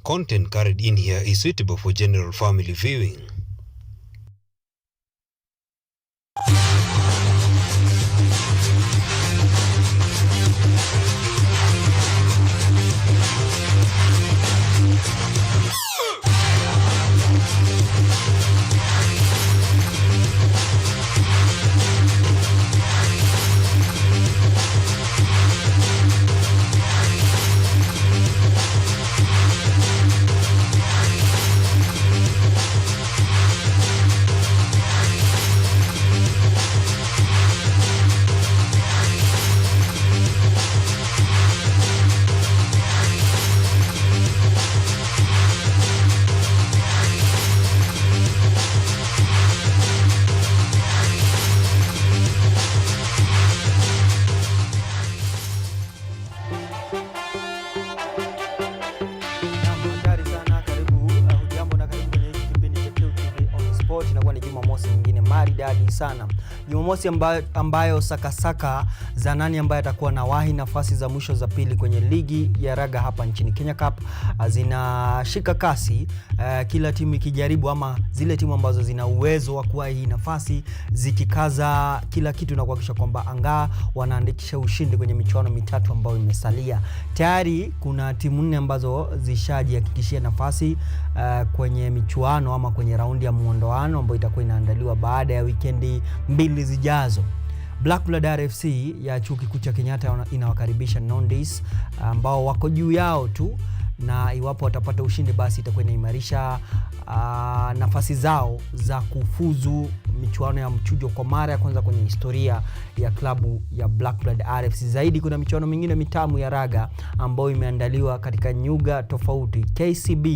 Content carried in here is suitable for general family viewing. Inakuwa ni Jumamosi nyingine maridadi sana. Jumamosi ambayo sakasaka za nani ambaye atakuwa na wahi nafasi za mwisho za pili kwenye ligi ya raga hapa nchini Kenya Cup zinashika kasi, kila timu ikijaribu, ama zile timu ambazo zina uwezo wa kuwa hii nafasi zikikaza kila kitu na kuhakikisha kwamba anga wanaandikisha ushindi kwenye michuano mitatu ambayo imesalia. Tayari kuna timu 4 ambazo zishajihakikishia nafasi kwenye michuano ama kwenye raundi ya muondoano ambayo itakuwa inaandaliwa baada ya wikendi 2 zijazo. Black Blood RFC ya chuo kikuu cha Kenyatta inawakaribisha Nondies ambao wako juu yao tu, na iwapo watapata ushindi basi itakuwa inaimarisha nafasi zao za kufuzu michuano ya mchujo kwa mara ya kwanza kwenye historia ya klabu ya Black Blood RFC. Zaidi kuna michuano mingine mitamu ya raga ambayo imeandaliwa katika nyuga tofauti. KCB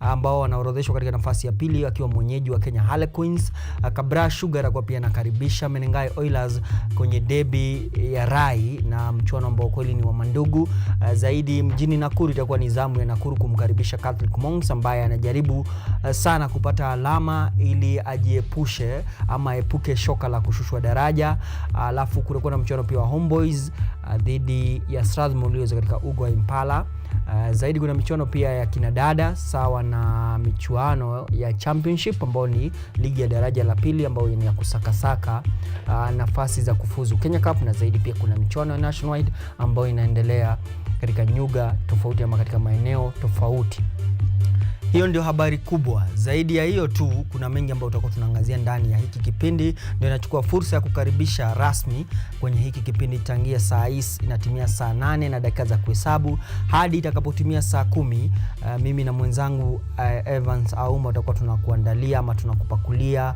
ambao wanaorodheshwa katika nafasi ya pili akiwa mwenyeji wa Kenya Harlequins. Kabra Sugar kwa pia nakaribisha Menengai Oilers kwenye derby ya Rai, na mchuano ambao kweli ni wa mandugu. Zaidi mjini Nakuru itakuwa ni zamu ya Nakuru kumkaribisha Catholic Monks ambaye anajaribu sana kupata alama ili ajiepushe ama epuke shoka la kushushwa daraja. Alafu kutakuwa na mchuano pia wa Homeboys dhidi ya Strathmore Leos katika uga wa Impala. Zaidi kuna michuano pia ya kinadada sawa na michuano ya championship ambayo ni ligi ya daraja la pili ambayo ni ya kusakasaka nafasi za kufuzu Kenya Cup, na zaidi pia kuna michuano ya nationwide ambayo inaendelea katika nyuga tofauti ama katika maeneo tofauti. Hiyo ndio habari kubwa. Zaidi ya hiyo tu kuna mengi ambayo tutakuwa tunaangazia ndani ya hiki kipindi. Ndio inachukua fursa ya kukaribisha rasmi kwenye hiki kipindi tangia inatimia saa 8 na dakika za kuhesabu hadi itakapotimia saa 10. Mimi na mwenzangu Evans Auma tutakuwa tunakuandalia ama tunakupakulia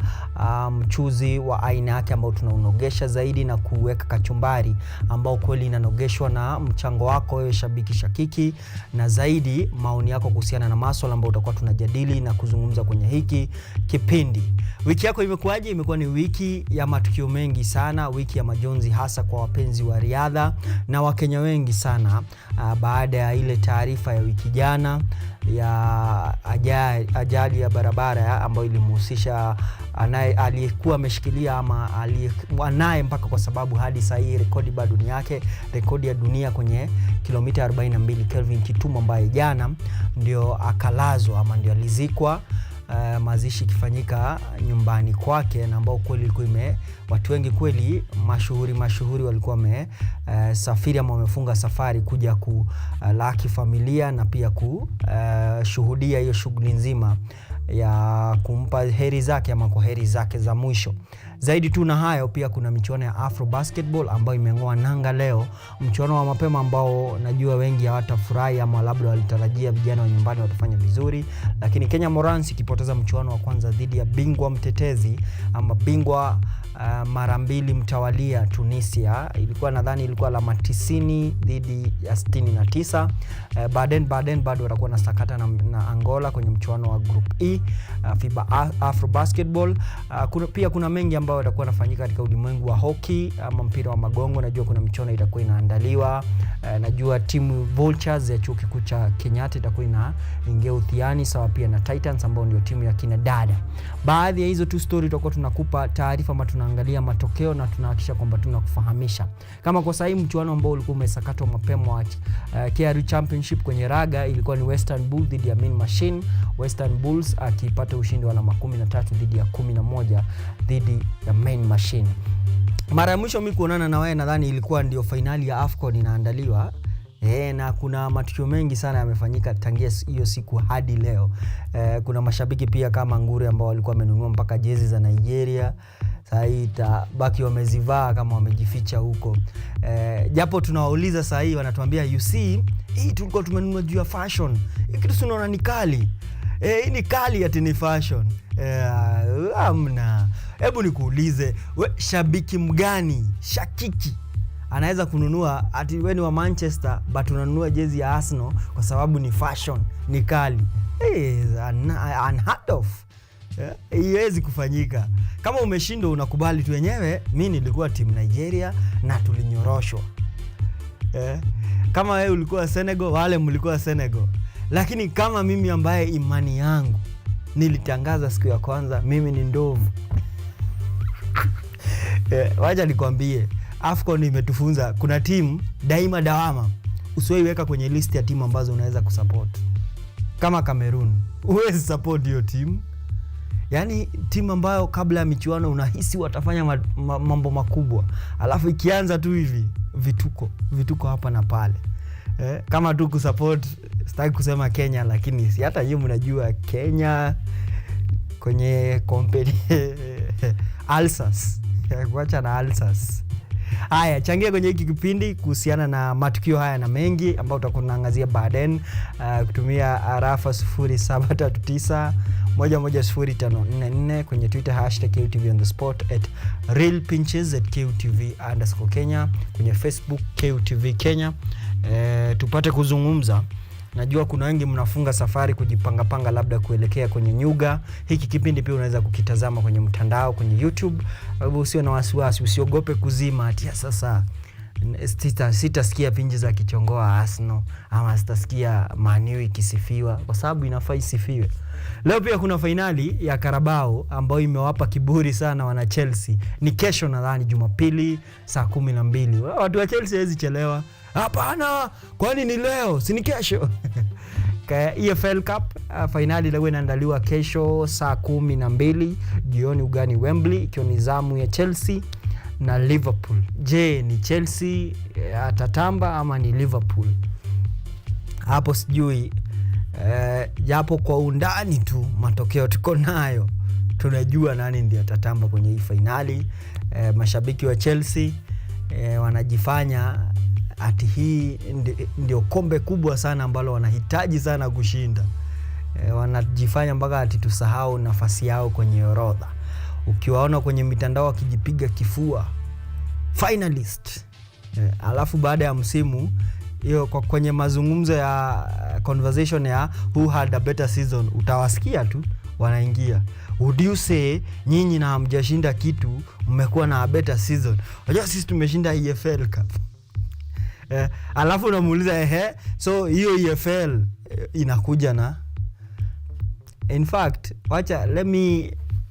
mchuzi wa aina yake ambao tunaunogesha zaidi na kuweka kachumbari ambao kweli inanogeshwa na mchango wako wewe shabiki shakiki, na zaidi maoni yako kuhusiana na masuala ambayo kwa tunajadili na kuzungumza kwenye hiki kipindi. Wiki yako imekuwaje? Imekuwa ni wiki ya matukio mengi sana, wiki ya majonzi hasa kwa wapenzi wa riadha na Wakenya wengi sana baada ya ile taarifa ya wiki jana ya ajali ya barabara ambayo ilimhusisha aliyekuwa ameshikilia ama anaye mpaka kwa sababu hadi sasa hii rekodi bado ni yake, rekodi ya dunia kwenye kilomita 42, Kelvin Kitumo, ambaye jana ndio akalazwa ama ndio alizikwa, mazishi kifanyika nyumbani kwake, na ambao kweli ilikuwa watu wengi kweli mashuhuri walikuwa safiri ama wamefunga safari kuja kulaki familia na pia kushuhudia hiyo shughuli nzima ya kumpa heri zake ama kwa heri zake za mwisho. Zaidi tu na hayo pia kuna michuano ya Afro Basketball ambayo imeng'oa nanga leo, mchuano wa mapema ambao najua wengi hawatafurahi ama labda walitarajia vijana wa nyumbani watafanya vizuri, lakini Kenya Morans ikipoteza mchuano wa kwanza dhidi ya bingwa mtetezi ama bingwa mara 2 mtawalia Tunisia. Nadhani ilikuwa alama 90 dhidi ya 69. Baden bado watakuwa na sakata na Angola kwenye mchuano wa Group E FIBA Afro Basketball. Kuna mengi ambayo yatakuwa yanafanyika katika ulimwengu wa hockey ama mpira wa magongo. Najua kuna michuano itakuwa inaandaliwa. Najua timu Vultures ya chuo kikuu cha Kenyatta itakuwa inaingia utiani sawa pia na Titans ambao ndio timu ya kina dada. Baadhi ya hizo tu story tutakuwa tunakupa taarifa ama tunaangalia matokeo na tunahakikisha kwamba tunakufahamisha. Kama kwa sasa mchuano ambao ulikuwa umesakatwa mapema wa KRU Championship kwenye raga ilikuwa ni Western Bull dhidi ya Main Machine. Western Bulls akipata ushindi wa alama 13 dhidi ya 11 dhidi ya Main Machine. Mara ya mwisho mimi kuonana na wewe nadhani ilikuwa ndio finali ya AFCON inaandaliwa. Na kuna matukio mengi sana yamefanyika tangia hiyo siku hadi leo. Kuna mashabiki pia kama ngure ambao walikuwa wamenunua mpaka jezi za Nigeria. Sasa hii baki wamezivaa kama wamejificha huko. Japo tunawauliza sasa hii wanatuambia you see, hii tulikuwa tumenunua juu ya fashion. Hii kitu tunaona ni kali. Hii ni kali ati ni fashion. Amna. Hebu nikuulize, shabiki mgani, shakiki anaweza kununua ati wewe ni wa Manchester but unanunua jezi ya Arsenal kwa sababu ni fashion, ni kali? Unheard of. Haiwezi kufanyika. Kama umeshindwa unakubali tu wenyewe, mimi nilikuwa team Nigeria na tulinyoroshwa. Kama wewe ulikuwa Senegal, wale mlikuwa Senegal. Lakini kama mimi ambaye imani yangu nilitangaza siku ya kwanza mimi ni ndovu. Wacha nikwambie, AFCON imetufunza kuna timu daima dawama usiweka kwenye list ya timu ambazo unaweza kusupport. Kama Cameroon, huwezi support hiyo timu. Yaani timu ambayo kabla ya michuano unahisi watafanya mambo makubwa, alafu ikianza tu hivi vituko hapa na pale. Kama tu kusupport, sitaki kusema Kenya, lakini si hata hiyo mnajua Kenya kwenye company Alsas. Kuacha na Alsas. Haya, changia kwenye hiki kipindi kuhusiana na matukio haya na mengi ambao tutakuwa tunaangazia baadaye kutumia arafa 0739 110544 kwenye Twitter #KUTV on the spot @realpinches @KUTV_Kenya kwenye Facebook KUTV Kenya. Tupate kuzungumza. Najua kuna wengi mnafunga safari kujipanga labda kuelekea kwenye nyuga. Hiki kipindi pia unaweza kukitazama kwenye mtandao kwenye YouTube. Usio na wasiwasi, usiogope kuzima ati sasa sitasikia Pinchez za kichongoa Arsenal ama sitasikia Man U ikisifiwa, kwa sababu inafaa isifiwe. Leo pia kuna finali ya Carabao ambayo imewapa kiburi sana wana Chelsea. Ni kesho nadhani Jumapili saa 12. Watu wa Chelsea hawezi chelewa. Hapana, kwani ni leo? Si ni kesho? EFL Cup finali leo inaandaliwa kesho saa 12 jioni ugani Wembley, ikiwa ni zamu ya Chelsea na Liverpool. Je, ni Chelsea atatamba ama ni Liverpool? Hapo sijui. Japo kwa undani tu matokeo tuko nayo, tunajua nani ndiye atatamba kwenye hii finali. Mashabiki wa Chelsea wanajifanya ati hii ndio kombe kubwa sana ambalo wanahitaji sana kushinda. Wanajifanya mpaka ati tusahau nafasi yao kwenye orodha. Ukiwaona kwenye mitandao wakijipiga kifua finalist, alafu baada ya msimu hiyo kwenye mazungumzo ya conversation ya who had a better season, utawasikia tu wanaingia, would you say nyinyi na hamjashinda kitu mmekuwa na a better season? Unajua sisi tumeshinda EFL Cup. Alafu unamuuliza so hiyo EFL inakuja na, in fact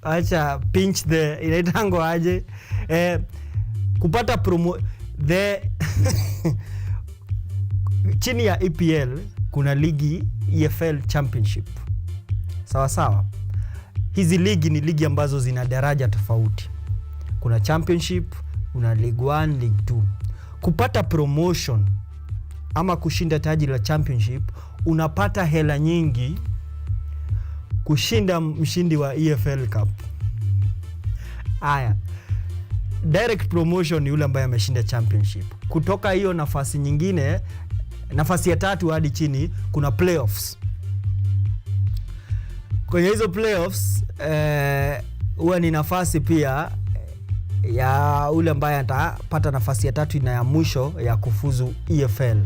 acha pinch the inaitango aje kupata chini ya EPL kuna ligi EFL Championship. Sawa. Hizi ligi ni ligi ambazo zina daraja tofauti. Kuna Championship, kuna League 1, League 2. Kupata promotion ama kushinda taji la Championship unapata hela nyingi kushinda mshindi wa EFL Cup. Haya, direct promotion ni yule ambaye ameshinda Championship. Kutoka hiyo nafasi nyingine, nafasi ya 3 hadi chini, kuna playoffs. Kwenye hizo playoffs huwa ni nafasi pia ya ule ambaye atapata nafasi ya 3 na ya mwisho ya kufuzu EFL.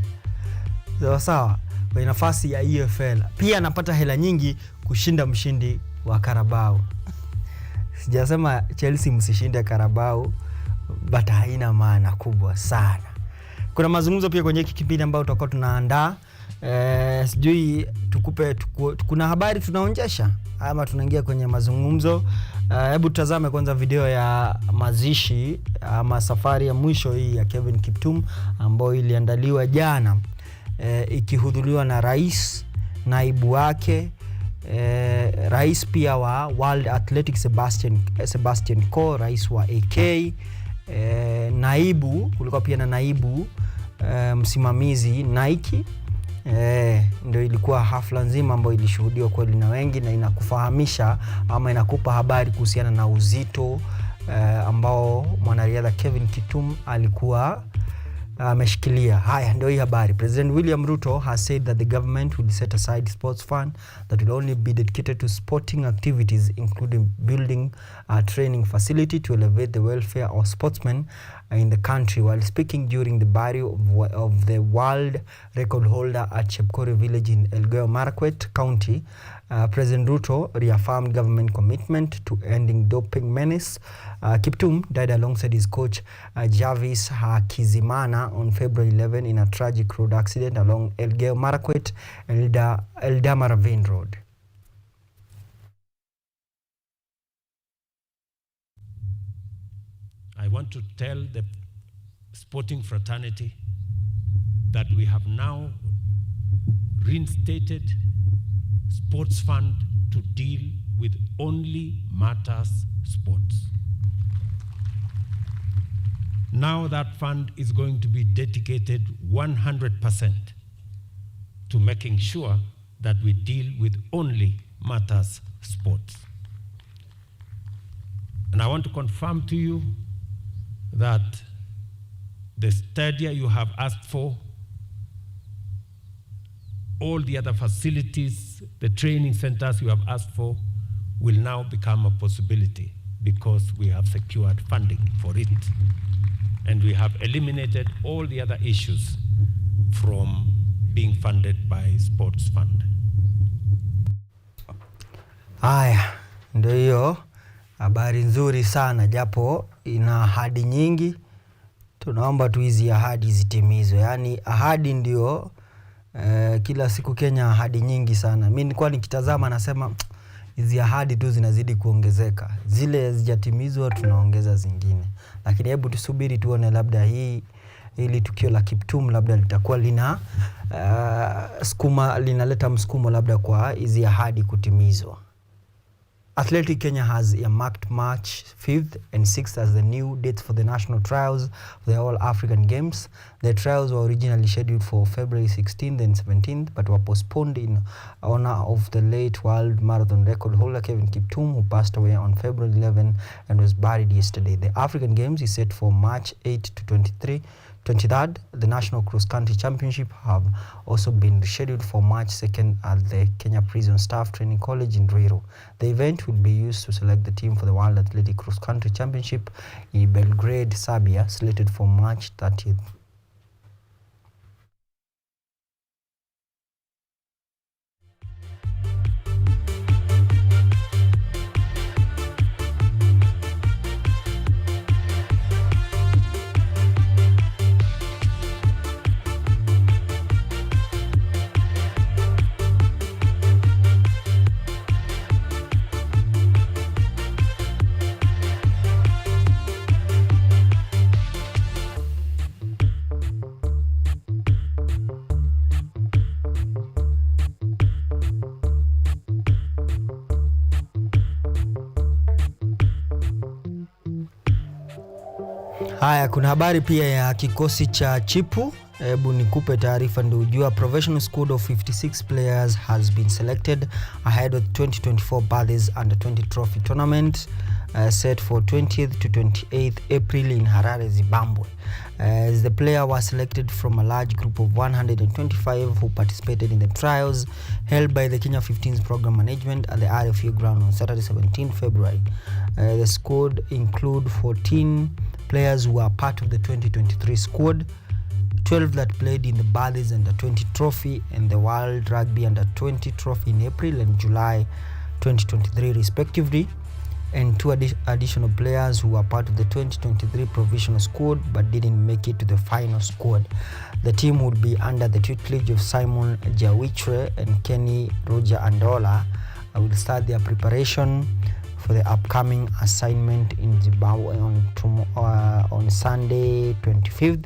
Sawa. Kwenye nafasi ya EFL pia anapata hela nyingi kushinda mshindi wa Carabao. Sijasema Chelsea msishinde Carabao, but haina maana kubwa sana. Kuna mazungumzo pia kwenye kipindi ambao tutakuwa tunaandaa Sijui kuna habari tunaonjesha ama tunaingia kwenye mazungumzo. Hebu tutazame kwanza video ya mazishi ama safari ya mwisho hii ya Kevin Kiptum ambayo iliandaliwa jana, ikihudhuriwa na rais, naibu wake, rais pia wa World Athletics Sebastian Coe, rais wa AK, naibu, kulikuwa pia na naibu msimamizi Nike. Ndio ilikuwa hafla nzima ambayo ilishuhudiwa kweli na wengi, na inakufahamisha ama inakupa habari kuhusiana na uzito ambao mwanariadha Kevin Kiptum alikuwa ameshikilia. Haya ndio hii habari. President William Ruto has said that the government will set aside sports fund that will only be dedicated to sporting activities, including building a training facility to elevate the welfare of sportsmen in the country. While speaking during the burial of the world record holder at Chepkore village in Elgeyo Marakwet County, President Ruto reaffirmed government commitment to ending doping menace. Kiptum died alongside his coach Jarvis Hakizimana on February 11 in a tragic road accident along Elgeyo Marakwet and Eldama Ravine Road. I want to tell the sporting fraternity that we have now reinstated sports fund to deal with only matters sports. Now that fund is going to be dedicated 100% to making sure that we deal with only matters sports. And I want to confirm to you that the stadium you have asked for, all the other facilities, the training centers you have asked for, will now become a possibility because we have secured funding for it. And we have eliminated all the other issues from being funded by sports fund. Haya, ndio hiyo habari nzuri sana, japo ina ahadi nyingi. Tunaomba tu hizi ahadi zitimizwe. Yaani ahadi ndio kila siku Kenya, ahadi nyingi sana. Mimi nilikuwa nikitazama nasema hizi ahadi tu zinazidi kuongezeka. Zile zijatimizwa tunaongeza zingine. Lakini hebu tusubiri tuone, labda hili tukio la Kiptum labda litakuwa linaleta msukumo labda kwa hizi ahadi kutimizwa. Athletic Kenya has earmarked March 5th and 6th as the new dates for the national trials for the All-African Games. The trials were originally scheduled for February 16th and 17th, but were postponed in honor of the late world marathon record holder Kevin Kiptum, who passed away on February 11 and was buried yesterday. The African Games is set for March 8 to 23rd. The National Cross Country Championship have also been rescheduled for March 2nd at the Kenya Prison Staff Training College in Ruiru. The event will be used to select the team for the World Athletic Cross Country Championship in Belgrade, Serbia, slated for March 30th. Haya, kuna habari pia ya kikosi cha Chipu. Hebu nikupe taarifa ndio ujue. Professional squad of 56 players has been selected ahead of 2024 Bathurst Under-20 Trophy Tournament set for 20th to 28th April in Harare, Zimbabwe. The player was selected from a large group of 125 who participated in the trials held by the Kenya 15s program management at the RFU ground on Saturday 17 February. The squad include 14 players who are part of the 2023 squad, 12 that played in the Bathurst Under-20 Trophy and the World Rugby Under-20 Trophy in April and July 2023 respectively. and 2 additional players who were part of the 2023 provisional squad but didn't make it to the final squad. The team would be under the tutelage of Simon Jawichre and Kenny Roger Andola. Will start their preparation for the upcoming assignment in Zimbabwe on Sunday 25th.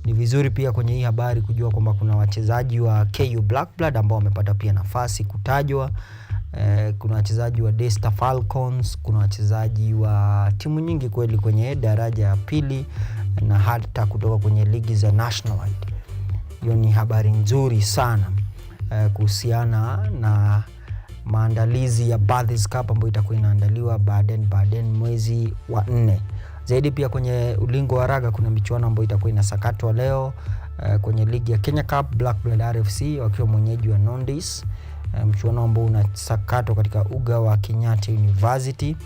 Ni vizuri pia kwenye hii habari kujua kwamba kuna wachezaji wa KU Blackblood ambao wamepata pia nafasi kutajwa. Kuna wachezaji wa Desta Falcons, kuna wachezaji wa timu nyingi kweli kwenye daraja ya pili na hata kutoka kwenye ligi za nationwide. Hiyo ni habari nzuri sana kuhusiana na maandalizi ya Bathurst Cup ambayo itakuwa inaandaliwa Baden mwezi wa 4. Zaidi pia kwenye ulingo wa raga kuna michuano ambayo itakuwa inasakatwa leo kwenye ligi ya Kenya Cup. Blackblood RFC wakiwa mwenyeji wa Nondis, mchuano ambao unasakatwa katika uga wa Kenyatta University.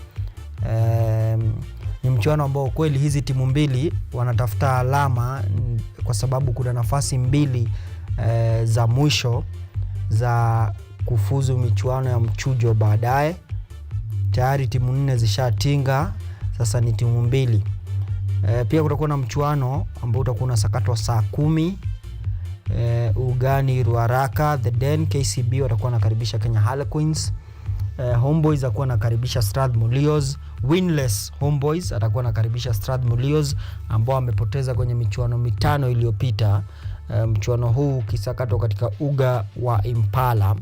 Ni mchuano ambao kweli hizi timu mbili wanatafuta alama kwa sababu kuna nafasi mbili za mwisho za kufuzu michuano ya mchujo baadaye. Tayari timu 4 zishatinga, sasa ni timu mbili. Pia kutakuwa na mchuano ambao utakuwa unasakatwa saa 10 ugani Ruaraka. The Den KCB watakuwa wanakaribisha Kenya Harlequins. Homeboys atakuwa anakaribisha Strathmore Leos. Winless Homeboys atakuwa anakaribisha Strathmore Leos ambao wamepoteza kwenye michuano 5 iliyopita. Mchuano huu ukisakatwa katika uga wa Impala.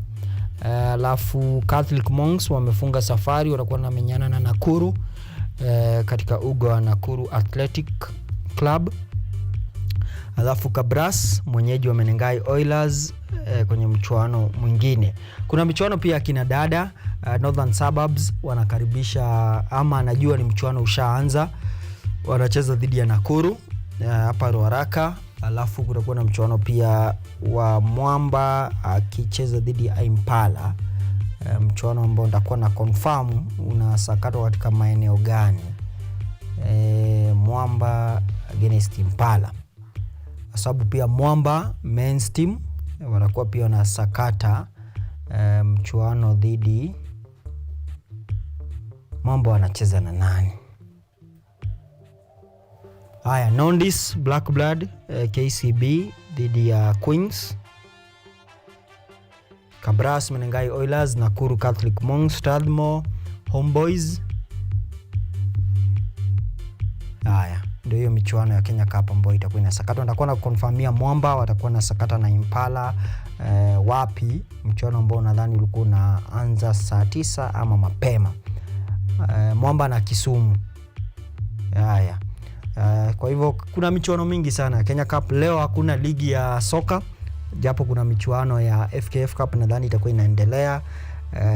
Alafu Catholic Monks wamefunga safari, watakuwa wanamenyana na Nakuru katika uga wa Nakuru Athletic Club. Alafu Kabras mwenyeji wa Menengai Oilers kwenye mchuano mwingine. Kuna michuano pia kina dada. Northern Suburbs wanakaribisha, ama anajua ni mchuano ushaanza, wanacheza dhidi ya Nakuru hapa Ruaraka. Alafu kutakuwa na mchuano pia wa Mwamba akicheza dhidi ya Impala. Mchuano ambao nitakuwa na confirm unasakatwa katika maeneo gani. Mwamba against Impala. Sababu pia Mwamba men's team wanakuwa pia wanasakata mchuano dhidi Mwamba wanacheza na nani? Haya, Nondis Blackblood KCB dhidi ya Queens. Kabras Menengai Oilers, Nakuru Catholic Monks, Strathmore Homeboys. Haya, ndio hiyo michuano ya Kenya Cup ambayo itakuwa inasakatwa. Nitakuwa na confirmia Mwamba watakuwa na sakata na Impala wapi. Mchuano ambao nadhani ulikuwa unaanza saa 9 ama mapema. Mwamba na Kisumu. Haya. Kwa hivyo kuna michuano mingi sana Kenya Cup. Leo hakuna ligi ya soka, japo kuna michuano ya FKF Cup nadhani itakuwa inaendelea.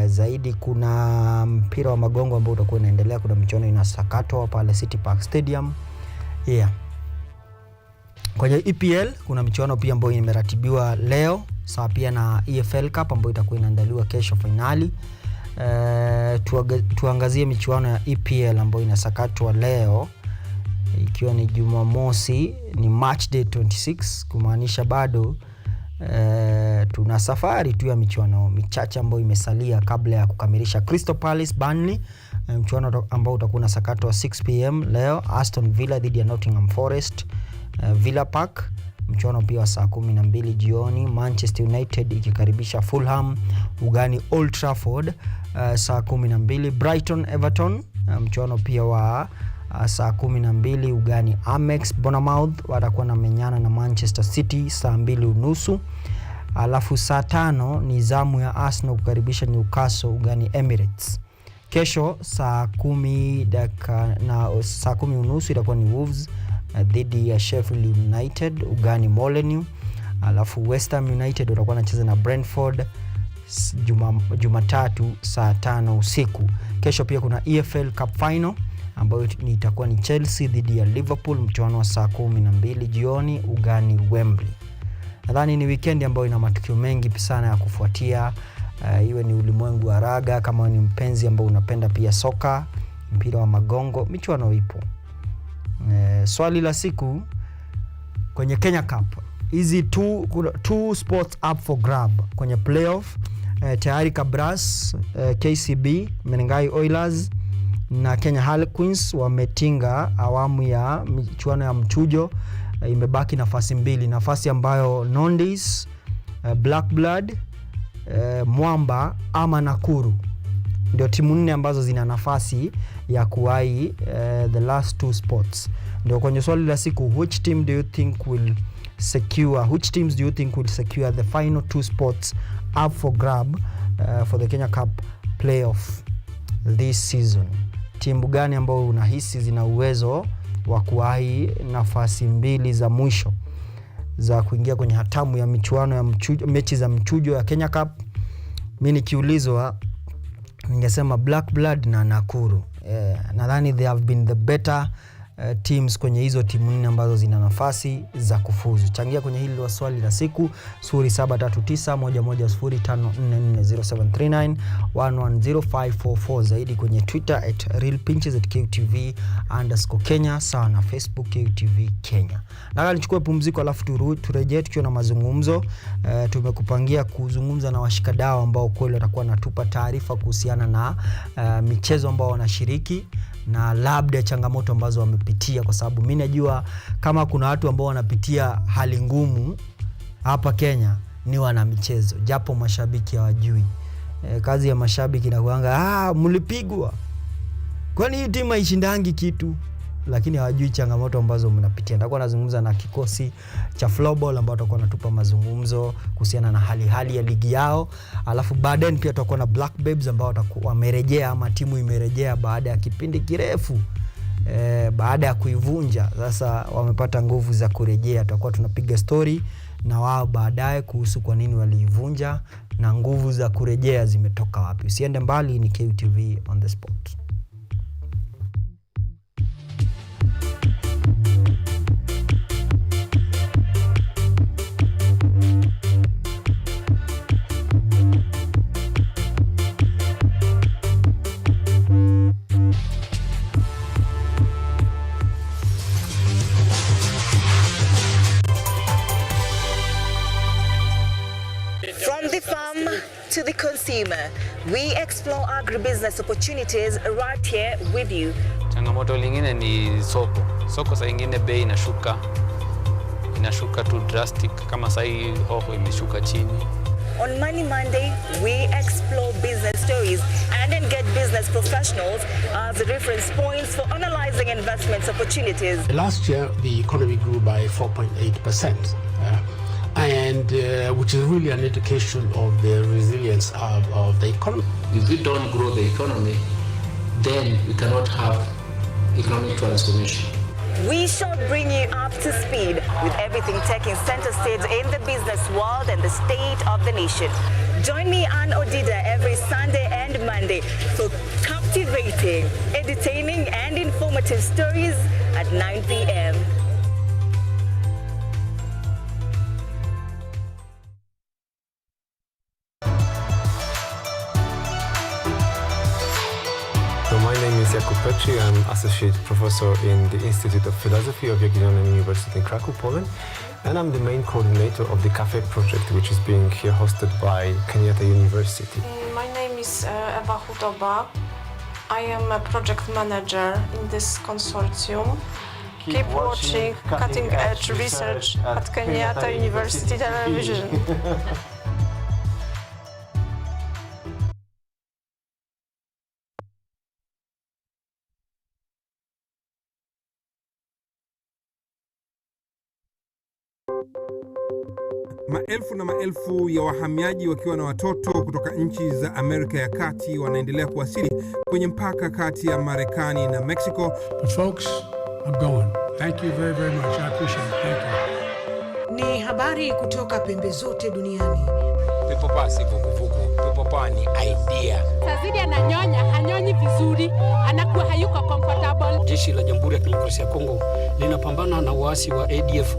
Zaidi kuna mpira wa magongo ambao utakuwa inaendelea. Kuna michuano inasakatwa pale City Park Stadium. Kwenye EPL kuna michuano pia ambayo imeratibiwa leo, sawa pia na EFL Cup ambayo itakuwa inaandaliwa kesho finali. Tuangazie michuano ya EPL ambayo inasakatwa leo, ikiwa ni Jumamosi, ni match day 26, kumaanisha bado tuna safari tu ya michuano michache ambayo imesalia kabla ya kukamilisha. Crystal Palace Burnley, mchuano ambao utakuwa unasakatwa 6 PM leo. Aston Villa dhidi ya Nottingham Forest, Villa Park, mchuano pia wa saa 12 jioni. Manchester United ikikaribisha Fulham ugani Old Trafford saa 12. Brighton Everton, mchuano pia wa saa 12 ugani Amex. Bournemouth watakuwa na menyana na Manchester City saa 2:30. Alafu saa 5 ni zamu ya Arsenal kukaribisha Newcastle ugani Emirates. Kesho saa 10 na saa 10:30 itakuwa ni Wolves dhidi ya Sheffield United ugani Molineux. Alafu West Ham United watakuwa wanacheza na Brentford Jumatatu saa 5 usiku. Kesho pia kuna EFL Cup Final ambayo itakuwa ni Chelsea dhidi ya Liverpool, mchuano wa saa 12 jioni ugani Wembley. Nadhani ni weekend ambayo ina matukio mengi sana ya kufuatia. Iwe ni ulimwengu wa raga, kama ni mpenzi ambao unapenda pia soka, mpira wa magongo, michuano ipo. Swali la siku kwenye Kenya Cup, hizi two spots up for grab kwenye playoff. Tayari Kabras KCB, Menengai Oilers na Kenya Harlequins wametinga awamu ya michuano ya mchujo. Imebaki nafasi mbili, nafasi ambayo Nondis, Black Blood, Mwamba ama Nakuru ndio timu 4 ambazo zina nafasi ya kuwahi the last 2 spots. Ndio kwenye swali la siku, which teams do you think will secure the final 2 spots up for grab for the Kenya Cup playoff this season? Timu gani ambao unahisi zina uwezo wa kuwahi nafasi 2 za mwisho za kuingia kwenye hatamu ya michuano ya mechi za mchujo ya Kenya Cup? Mimi nikiulizwa ningesema Black Blood na Nakuru. Nadhani they have been the better teams kwenye hizo timu 4 ambazo zina nafasi za kufuzu. Changia kwenye hili wa swali la siku 0739110539 zaidi kwenye Twitter @realpinches@KUTV_Kenya, sawa na Facebook KUTV Kenya. Nataka nichukue pumziko alafu turejee tukiwa na mazungumzo. Tumekupangia kuzungumza na washikadau ambao kweli watakuwa natupa taarifa kuhusiana na michezo ambao wanashiriki na labda changamoto ambazo wamepitia, kwa sababu mimi najua kama kuna watu ambao wanapitia hali ngumu hapa Kenya ni wana michezo, japo mashabiki hawajui. Kazi ya mashabiki na kuanga mlipigwa, kwani hii timu haishindangi kitu, lakini hawajui changamoto ambazo mnapitia. Nitakuwa nazungumza na kikosi cha Floorball ambao watakuwa natupa mazungumzo kuhusiana na hali ya ligi yao. Alafu baadaye pia tutakuwa na Black Babes ambao watakuwa wamerejea, ama timu imerejea baada ya kipindi kirefu baada ya kuivunja. Sasa wamepata nguvu za kurejea. Tutakuwa tunapiga story na wao baadaye kuhusu kwa nini waliivunja na nguvu za kurejea zimetoka wapi. Usiende mbali, ni KUTV on the spot. From the farm to the consumer, we explore agribusiness opportunities right here with you. Changamoto lingine ni soko saa nyingine bei inashuka tu drastic, kama saa hii hoho imeshuka chini. On Money Monday, we explore business stories and engage business professionals as reference points for analyzing investment opportunities. Last year, the economy grew by 4.8%. And which is really an indication of the resilience of the economy. If we don't grow the economy, then we cannot have economic transformation. We shall bring you up to speed with everything taking center stage in the business world and the state of the nation. Join me, Ann Odida, every Sunday and Monday for captivating, entertaining and informative stories at 9 p.m. My name is Jakub Petri. I'm Associate Professor in the Institute of Philosophy of Jagiellonian University in Krakow, Poland. And I'm the main coordinator of the Cafe project, which is being here hosted by Kenyatta University. My name is Ewa Hudoba. I am a project manager in this consortium. Keep watching cutting edge research at Kenyatta University Television. Maelfu na maelfu ya wahamiaji wakiwa na watoto kutoka nchi za Amerika ya Kati wanaendelea kuwasili kwenye mpaka kati ya Marekani na Mexico. But folks, I'm going. Thank you very, very much. I appreciate it. Thank you. Ni habari kutoka pembe zote duniani. Pepo pasi vuguvugu. Pepo pa ni idea. Sazidi ananyonya, hanyonyi vizuri, anakuwa hayuko comfortable. Jeshi la Jamhuri ya Kidemokrasia ya Kongo linapambana na waasi wa ADF.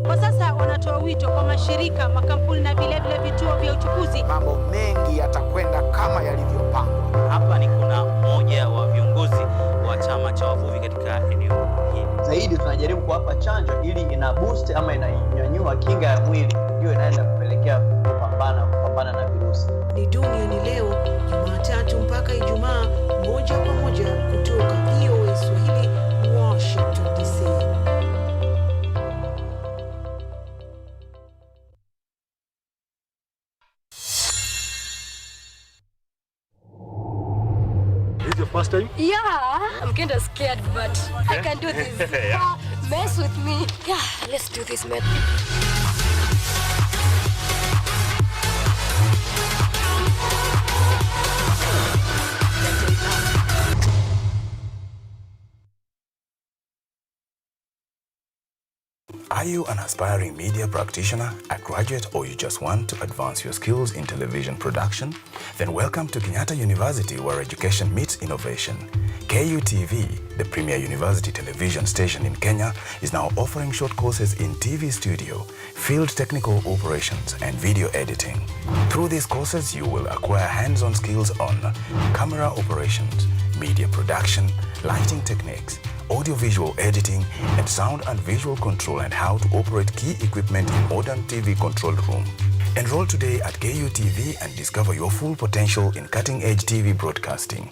Kwa sasa wanatoa wito kwa mashirika, makampuni na vile vituo vya uchukuzi. Mambo mengi yatakwenda kama yalivyopangwa. Hapa ni kuna mmoja wa viongozi wa chama cha wavuvi katika eneo hili. Zaidi tunajaribu kuwapa chanjo ili ina boost ama inanyanyua kinga ya mwili, hiyo inaenda kupelekea kupambana na virusi. Ni duniani leo, Jumatatu mpaka Ijumaa, moja kwa moja kutoka VOA Swahili, Washington DC. Is your first time? Yeah, I'm kind of scared, but I can do this. Yeah. Mess with me. Yeah, let's do this, man. Are you an aspiring media practitioner, a graduate, or you just want to advance your skills in television production? Then welcome to Kenyatta University, where education meets innovation. KUTV, the premier university television station in Kenya, is now offering short courses in TV studio, field technical operations, and video editing. Through these courses, you will acquire hands-on skills on camera operations, media production, lighting techniques, audio-visual editing, and sound and visual control, and how to operate key equipment in modern TV control room. Enroll today at KUTV and discover your full potential in cutting-edge TV broadcasting.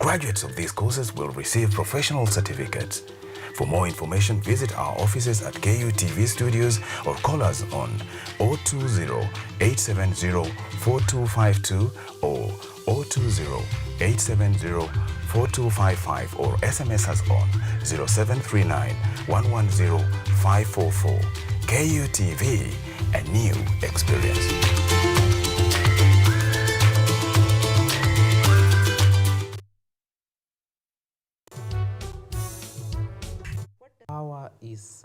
Graduates of these courses will receive professional certificates. For more information, visit our offices at KUTV Studios or call us on 020-870-4252 or 020-870-4255 or SMS us on 0739-110-544. KUTV, a new experience. Power is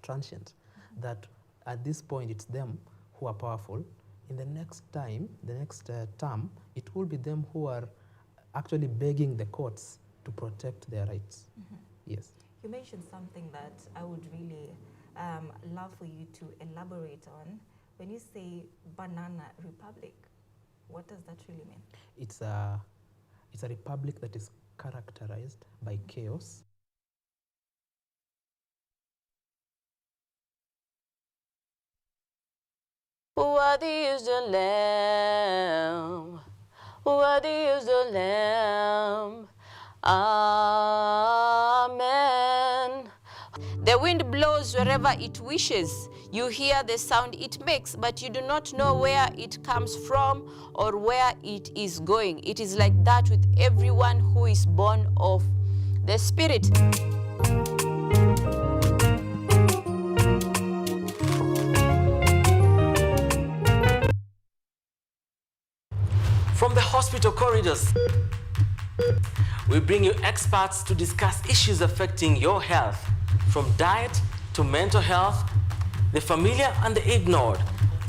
transient, that at this point it's them who are powerful. In the next time, the next term, it will be them who are actually begging the courts to protect their rights. Yes. You mentioned something that I would really love for you to elaborate on. When you say banana republic, what does that really mean? It's a republic that is characterized by chaos. Worthy is the Lamb, worthy is the Lamb, amen. The wind blows wherever it wishes. You hear the sound it makes, but you do not know where it comes from or where it is going. It is like that with everyone who is born of the Spirit. From the hospital corridors, we bring you experts to discuss issues affecting your health, from diet to mental health. The familiar and the ignored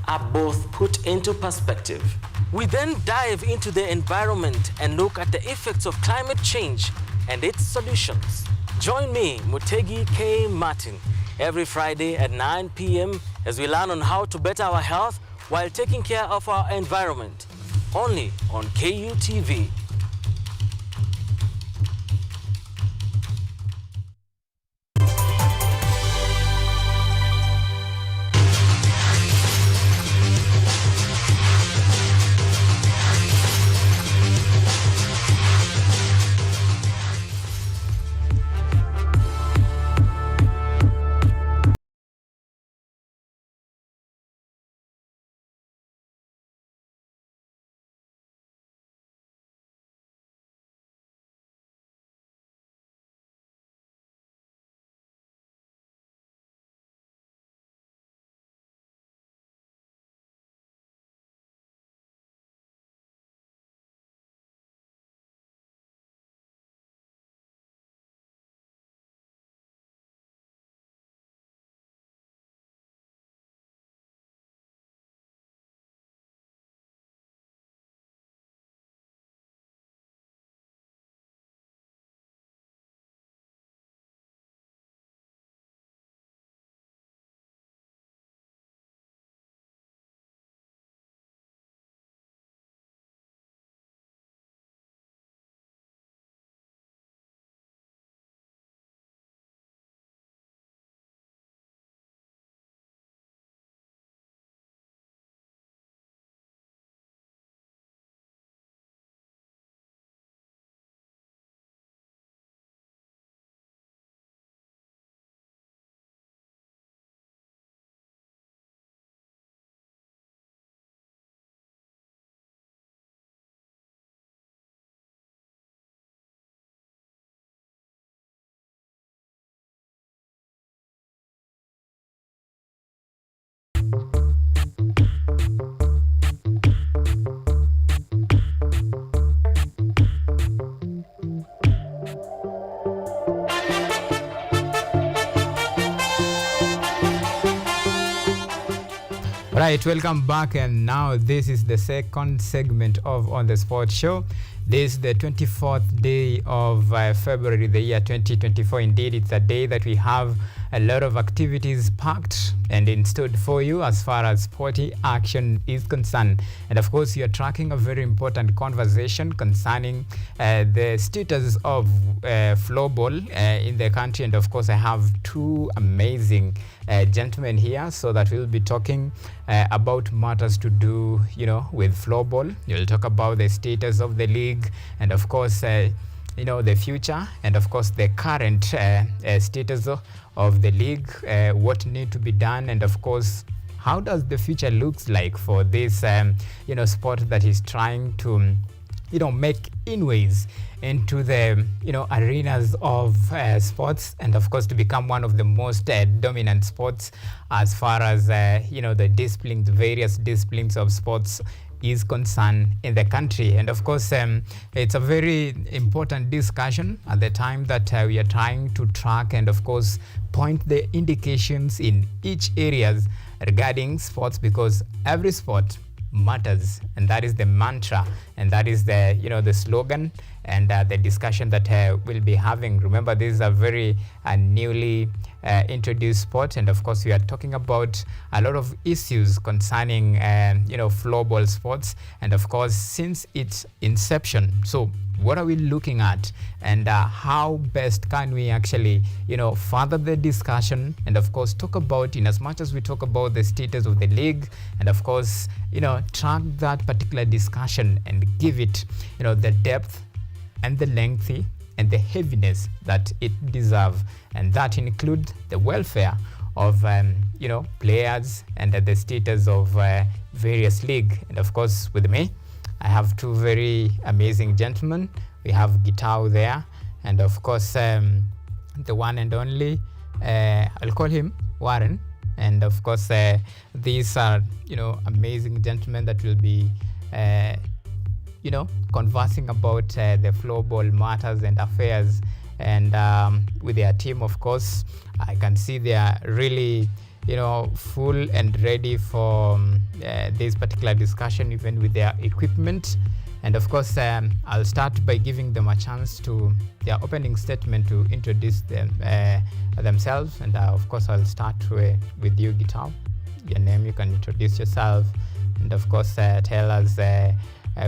are both put into perspective. We then dive into the environment and look at the effects of climate change and its solutions. Join me, Mutegi K. Martin, every Friday at 9 p.m. as we learn on how to better our health while taking care of our environment. Only on KUTV. Right, welcome back, and now this is the second segment of On the Sport Show. This is the 24th day of February, the year 2024. Indeed, it's a day that we have a lot of activities packed and installed for you as far as sporty action is concerned. And of course, you are tracking a very important conversation concerning the status of floorball in the country. And of course, I have two amazing gentlemen here, so that we'll be talking about matters to do, with floorball. You'll talk about the status of the league, and of course, the future, and of course the current status of the league, what need to be done, and of course how does the future looks like for this sport that is trying to make inways into the arenas of sports, and of course to become one of the most dominant sports as far as the various disciplines of sports is concerned in the country. And of course, it's a very important discussion at the time that we are trying to track and of course point the indications in each areas regarding sports, because every sport matters, and that is the mantra, and that is the the slogan and the discussion that we'll be having. Remember, this is a very newly introduced sport, and of course we are talking about a lot of issues concerning floorball sports, and of course since its inception. So what are we looking at, and how best can we actually further the discussion, and of course talk about, in as much as we talk about the status of the league, and of course track that particular discussion and give it the depth and the lengthy and the heaviness that it deserves, and that include the welfare of players and the status of various league. And of course with me I have two very amazing gentlemen. We have Gitau there, and of course the one and only I'll call him Warren, and of course these are amazing gentlemen that will be conversing about the floorball matters and affairs, and with their team. Of course, I can see they are really full and ready for this particular discussion, even with their equipment. And of course, I'll start by giving them a chance to their opening statement to introduce themselves. And of course, I'll start with you, Gitau. Your name, you can introduce yourself, and of course tell us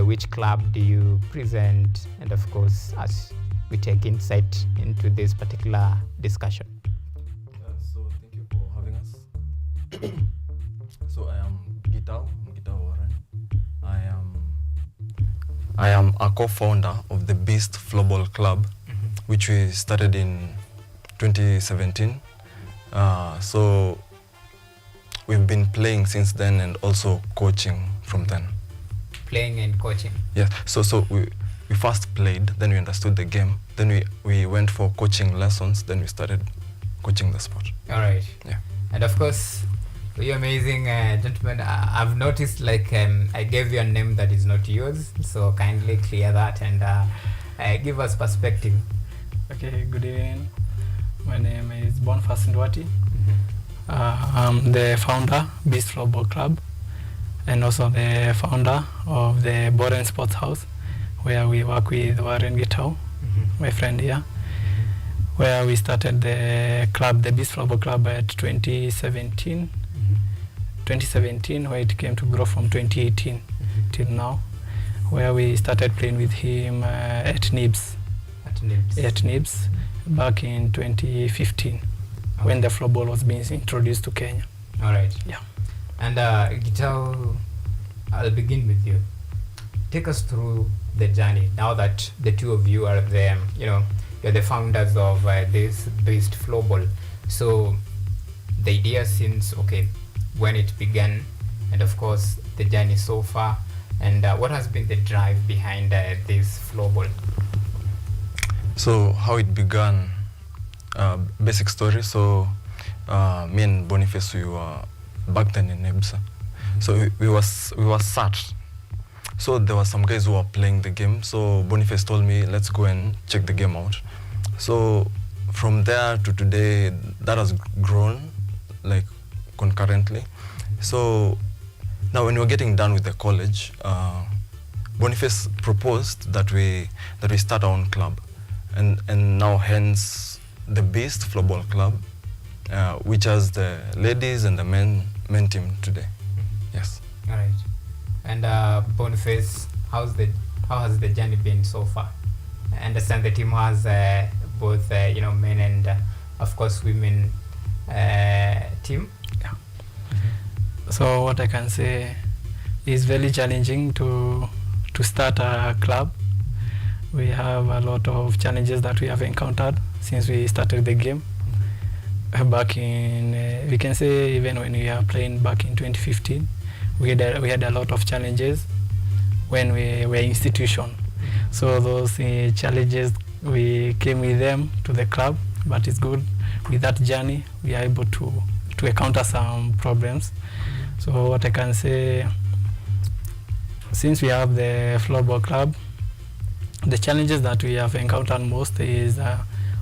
which club do you present, and of course as we take insight into this particular discussion. So thank you for having us. So I am Gitau Warren. I am a co-founder of the Beast Floorball Club, which we started in 2017. So we've been playing since then, and also coaching from then. Playing and coaching? Yes. So we first played, then we understood the game, then we went for coaching lessons, then we started coaching the sport. All right. Yeah. And of course, you amazing gentlemen, I've noticed I gave you a name that is not yours, so kindly clear that and give us perspective. Okay, good evening. My name is Boniface Ndwati. I'm the founder, Beast Floorball Club, and also the founder of the Boren Sports House, where we work with Warren Gitau, my friend here, where we started the club, the Beast Floorball Club, at 2017. 2017, where it came to grow from 2018 till now, where we started playing with him at NIBS. At NIBS back in 2015, when the floorball was being introduced to Kenya. All right. Yeah. And Gitau, I'll begin with you. Take us through the journey now that the two of you are you're the founders of this Beast Floorball. So the idea since when it began, and of course the journey so far, and what has been the drive behind this floorball? So how it began, basic story. So me and Boniface, we were back then in Nebsa. So we were sat. So there were some guys who were playing the game. So Boniface told me, let's go and check the game out. So from there to today, that has grown like concurrently. So now when we were getting done with the college, Boniface proposed that we start our own club, and now hence the Beast Floorball Club, which has the ladies and the men team today. Yes. All right. And Boniface, how has the journey been so far? I understand the team has both men and of course women team. Yeah. So what I can say is very challenging to start a club. We have a lot of challenges that we have encountered since we started the game. Back in, we can say even when we are playing back in 2015, we had a lot of challenges when we were institution. So those challenges, we came with them to the club, but it's good. With that journey, we are able to encounter some problems. So what I can say, since we have the floorball club, the challenges that we have encountered most is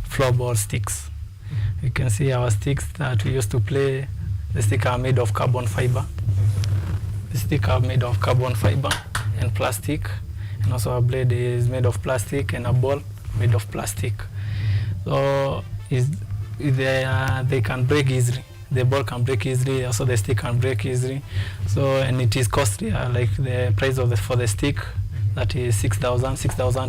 floorball sticks. You can see our sticks that we used to play, the sticks are made of carbon fiber. The sticks are made of carbon fiber and plastic, and also our blade is made of plastic and a ball made of plastic. So they can break easily. The ball can break easily, also the stick can break easily. So, and it is costly, like the price for the stick, that is 6,000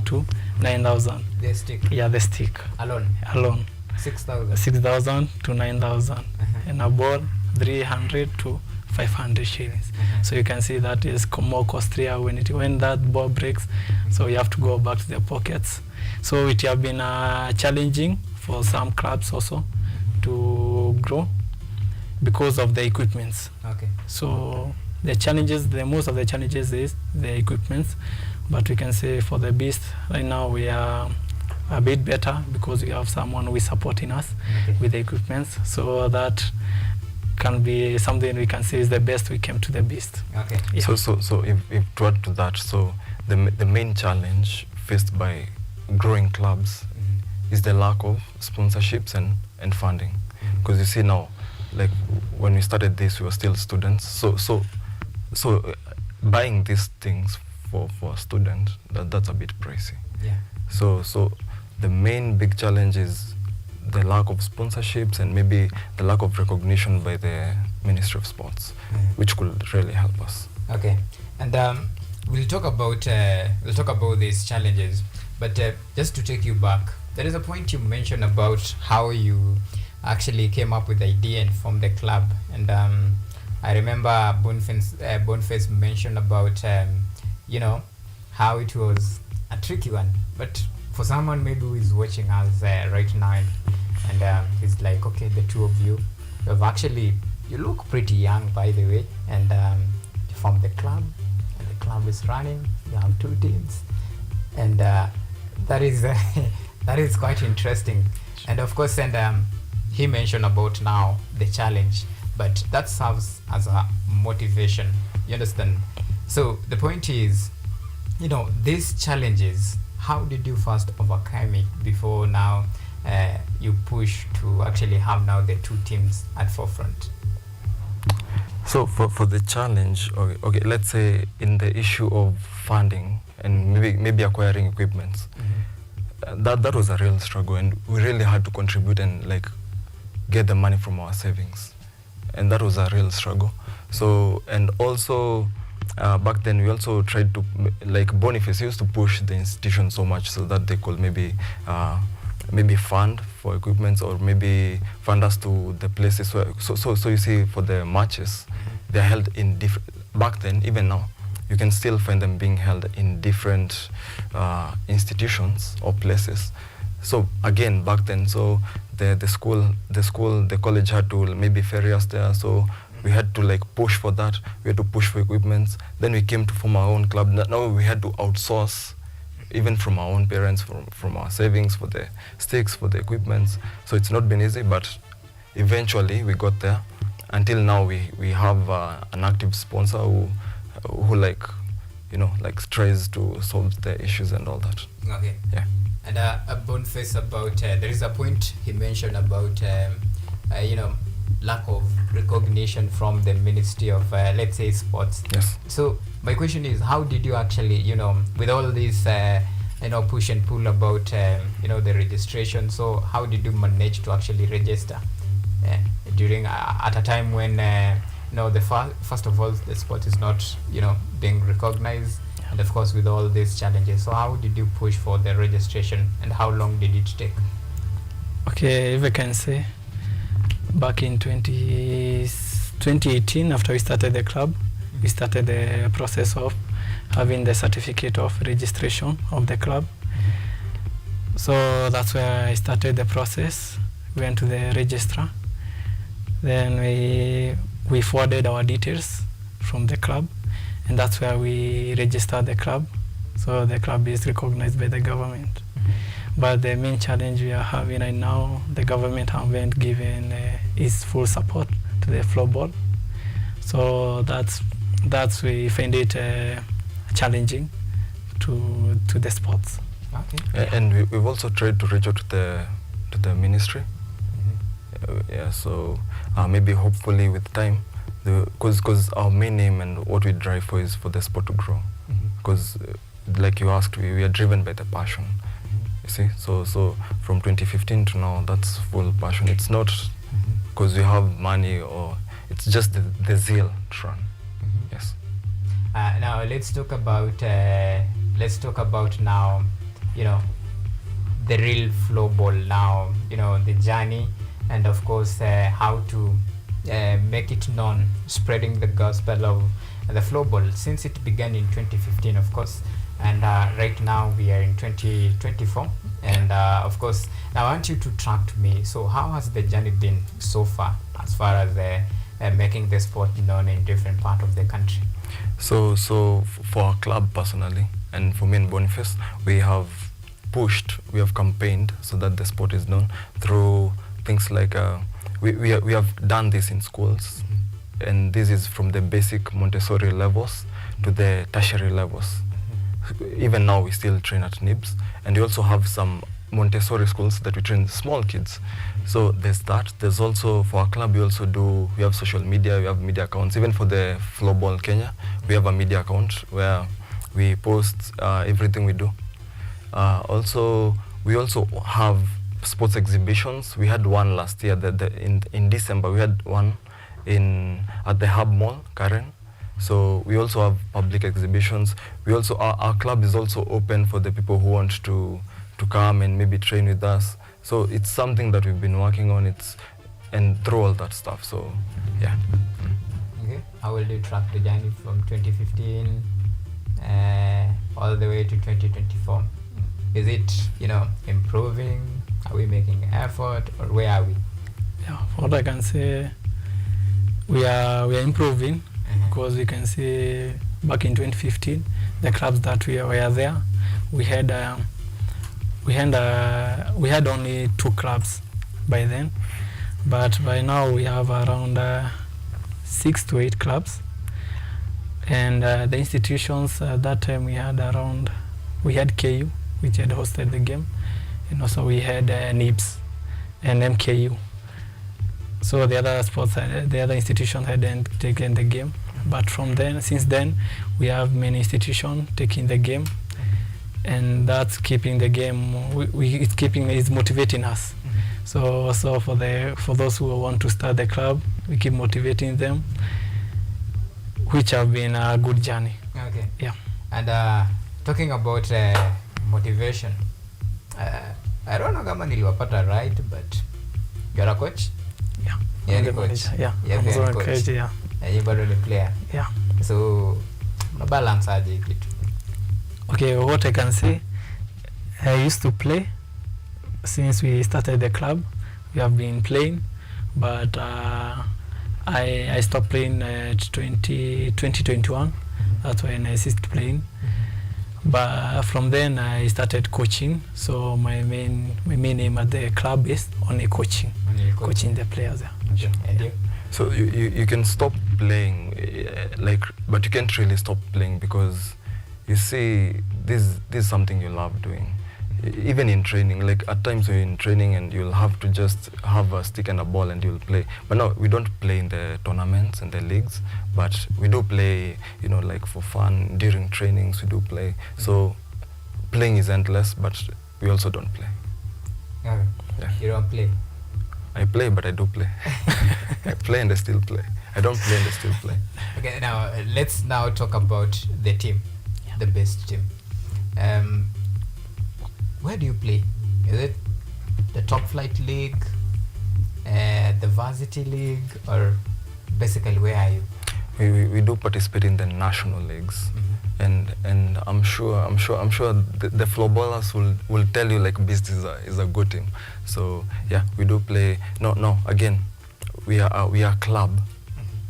to 9,000. The stick? Yeah, the stick. Alone? Alone. 6,000? 6,000 to 9,000. And a ball, 300 to 500 shillings. So you can see that is more costlier when that ball breaks. So you have to go back to the pockets. So it has been challenging for some clubs also to grow because of the equipments. Okay. So the challenges, most of the challenges is the equipments, but we can say for the Beast right now we are a bit better because we have someone who is supporting us with the equipments. So that can be something we can say is the best we came to the Beast. Okay. Yeah. So if to add to that, so the main challenge faced by growing clubs is the lack of sponsorships and funding. Because you see now, like when we started this, we were still students. So buying these things for a student, that's a bit pricey. Yeah. So the main big challenge is the lack of sponsorships and maybe the lack of recognition by the Ministry of Sports, which could really help us. Okay, and we'll talk about these challenges, but just to take you back, there is a point you mentioned about how you actually came up with the idea and formed the club, and I remember Boniface mentioned about how it was a tricky one, but for someone maybe who is watching us right now and he's like, okay, the two of you have actually, you look pretty young by the way, and you formed the club and the club is running, you have two teams, and that is quite interesting. And of course, and he mentioned about now the challenge, but that serves as a motivation, you understand? So the point is, these challenges, how did you first overcome it before now you push to actually have now the two teams at forefront? So for the challenge, okay, let's say in the issue of funding and maybe acquiring equipment, that was a real struggle, and we really had to contribute and like get the money from our savings, and that was a real struggle. So, and also back then we also tried to, like Boniface used to push the institution so much so that they could maybe fund for equipment or maybe fund us to the places where, so you see for the matches, they're held in different, back then, even now, you can still find them being held in different institutions or places. So again, back then, so the college had to maybe ferry us there, so we had to like push for that. We had to push for equipment. Then we came to form our own club. Now we had to outsource, even from our own parents, from our savings, for the sticks, for the equipment. So it's not been easy, but eventually we got there. until now we have an active sponsor who like, you know, like tries to solve the issues and all that. Okay. Yeah. And Boniface, about there is a point he mentioned about you know, lack of recognition from the Ministry of let's say sports. Yes. So my question is, how did you actually, you know, with all this you know, push and pull about you know, the registration, so how did you manage to actually register during at a time when you know, the first of all, the sport is not, you know, being recognized, and of course with all these challenges, so how did you push for the registration and how long did it take? Okay, if I can say, back in 2018, after we started the club, we started the process of having the certificate of registration of the club. So that's where I started the process. Went to the registrar. Then we forwarded our details from the club, and that's where we registered the club. So the club is recognized by the government. But the main challenge we are having right now, the government haven't given its full support to the floorball. So that's we find it challenging to the sports. Okay. And we've also tried to reach out to the ministry. Yeah, so maybe hopefully with time, because our main aim and what we drive for is for the sport to grow. Because like you asked, we are driven by the passion. You see, so from 2015 to now, that's full passion. It's not because we have money, or it's just the zeal to run. Yes. Now let's talk about now, you know, the real floorball now, you know, the journey, and of course how to make it known, spreading the gospel of the floorball since it began in 2015, of course. And right now we are in 2024, and of course now I want you to track to me, so how has the journey been so far as as making the sport known in different parts of the country? So for our club personally, and for me and Boniface, we have campaigned so that the sport is known through things like we have done this in schools, and this is from the basic Montessori levels to the tertiary levels. Even now we still train at NIBS, and we also have some Montessori schools that we train small kids. So there's that. There's also, for our club, we have social media, we have media accounts. Even for the Floorball Kenya, we have a media account where we post everything we do. We also have sports exhibitions. We had one last year, in December, we had one at the Hub Mall, Karen. So we also have public exhibitions. We also, our club is also open for the people who want to come and maybe train with us. So it's something that we've been working on, and through all that stuff. So yeah. Okay. How will you track the journey from 2015 all the way to 2024? Is it, you know, improving? Are we making effort, or where are we? Yeah, what I can say, we are improving, because we can see back in 2015, the clubs that we were there, we had only 2 clubs by then, but by now we have around 6 to 8 clubs, and the institutions at that time we had KU, which had hosted the game, and also we had NIBS and MKU. So the other institutions hadn't taken the game, but since then, we have many institutions taking the game, and that's keeping the game. It's motivating us. So for those who want to start the club, we keep motivating them, which have been a good journey. Okay. Yeah. And talking about motivation, I don't know kama niliwapata right, but you're a coach. Yeah. Yeah, the coach. Yeah. Yeah, I'm a coach. Coach. Yeah. You bado ni player. Yeah. So una balance aje kitu? Okay, what I can say, I used to play since we started the club. We have been playing, but I stopped playing at 2021. That's when I ceased playing. But from then I started coaching. So my main aim at the club is only coaching the players. Okay. So you can stop playing, but you can't really stop playing because you see this is something you love doing. Even in training, like at times you're in training and you'll have to just have a stick and a ball and you'll play. But no, we don't play in the tournaments and the leagues, but we do play, like for fun during trainings we do play. So playing is endless, but we also don't play. Okay. Yeah. You don't play? I play, but I do play. I play and I still play. I don't play and I still play. Okay, now let's now talk about the team, the best team. Where do you play? Is it the top flight league, the varsity league, or basically where are you? We do participate in the national leagues, and I'm sure the floorballers will tell you like Beast is a good team. So yeah, we do play. No, again, we are club,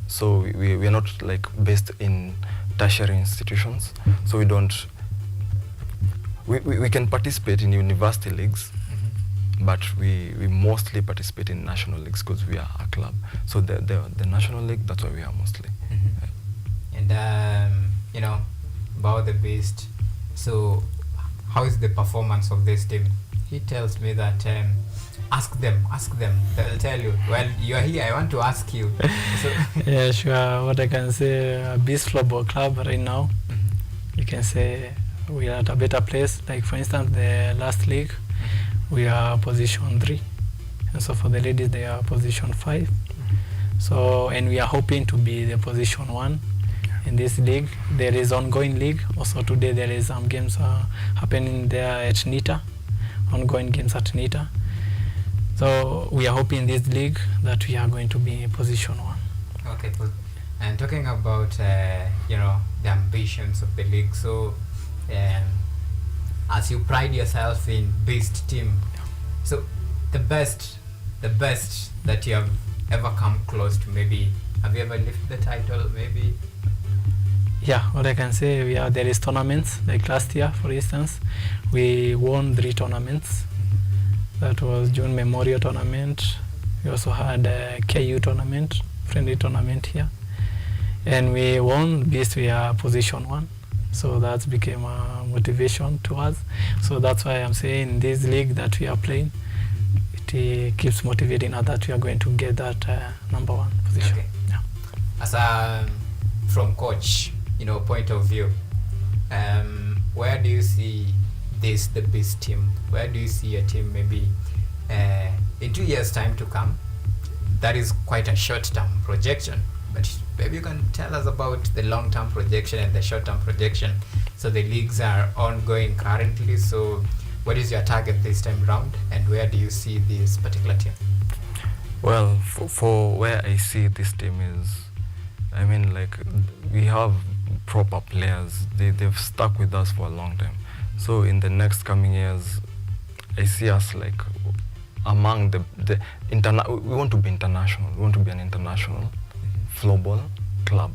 so we are not like based in tertiary institutions. So we don't. We can participate in university leagues, but we mostly participate in national leagues because we are a club. So the national league, that's where we are mostly. And about the Beast, so how is the performance of this team? He tells me that ask them, they'll tell you. Well, you are here, I want to ask you. So yeah, sure. What I can say, Beast Floorball Club right now, you can say we are at a better place. Like for instance, the last league, we are position 3, and so for the ladies they are position 5. So, and we are hoping to be the position 1 in this league. There is ongoing league. Also today there is some games happening there at NITA, ongoing games at NITA. So we are hoping this league that we are going to be in position 1. Okay, cool. And talking about the ambitions of the league, so as you pride yourself in Beast team, so the best that you have ever come close to, maybe have you ever lifted the title, maybe? Yeah, what I can say, there is tournaments, like last year for instance we won 3 tournaments. That was June Memorial Tournament. We also had a KU tournament, friendly tournament here, and we won Beast. We are position 1. So that became a motivation to us. So that's why I'm saying this league that we are playing, it keeps motivating us that we are going to get that number 1 position. Okay. Yeah. As from coach, point of view, where do you see the Beast team? Where do you see a team maybe in 2 years' time to come? That is quite a short-term projection. But maybe you can tell us about the long-term projection and the short-term projection. So the leagues are ongoing currently. So what is your target this time around, and where do you see this particular team? Well, for where I see this team is, like we have proper players. They've stuck with us for a long time. So in the next coming years, I see us like among we want to be international. We want to be an international floorball club.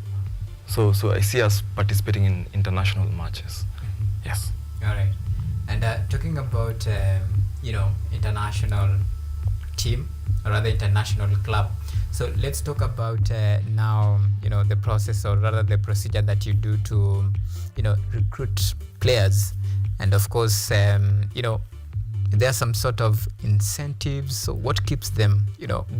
So I see us participating in international matches. Yes. All right. And talking about international team, or rather international club. So let's talk about now the process, or rather the procedure that you do to recruit players, and of course there are some sort of incentives. So what keeps them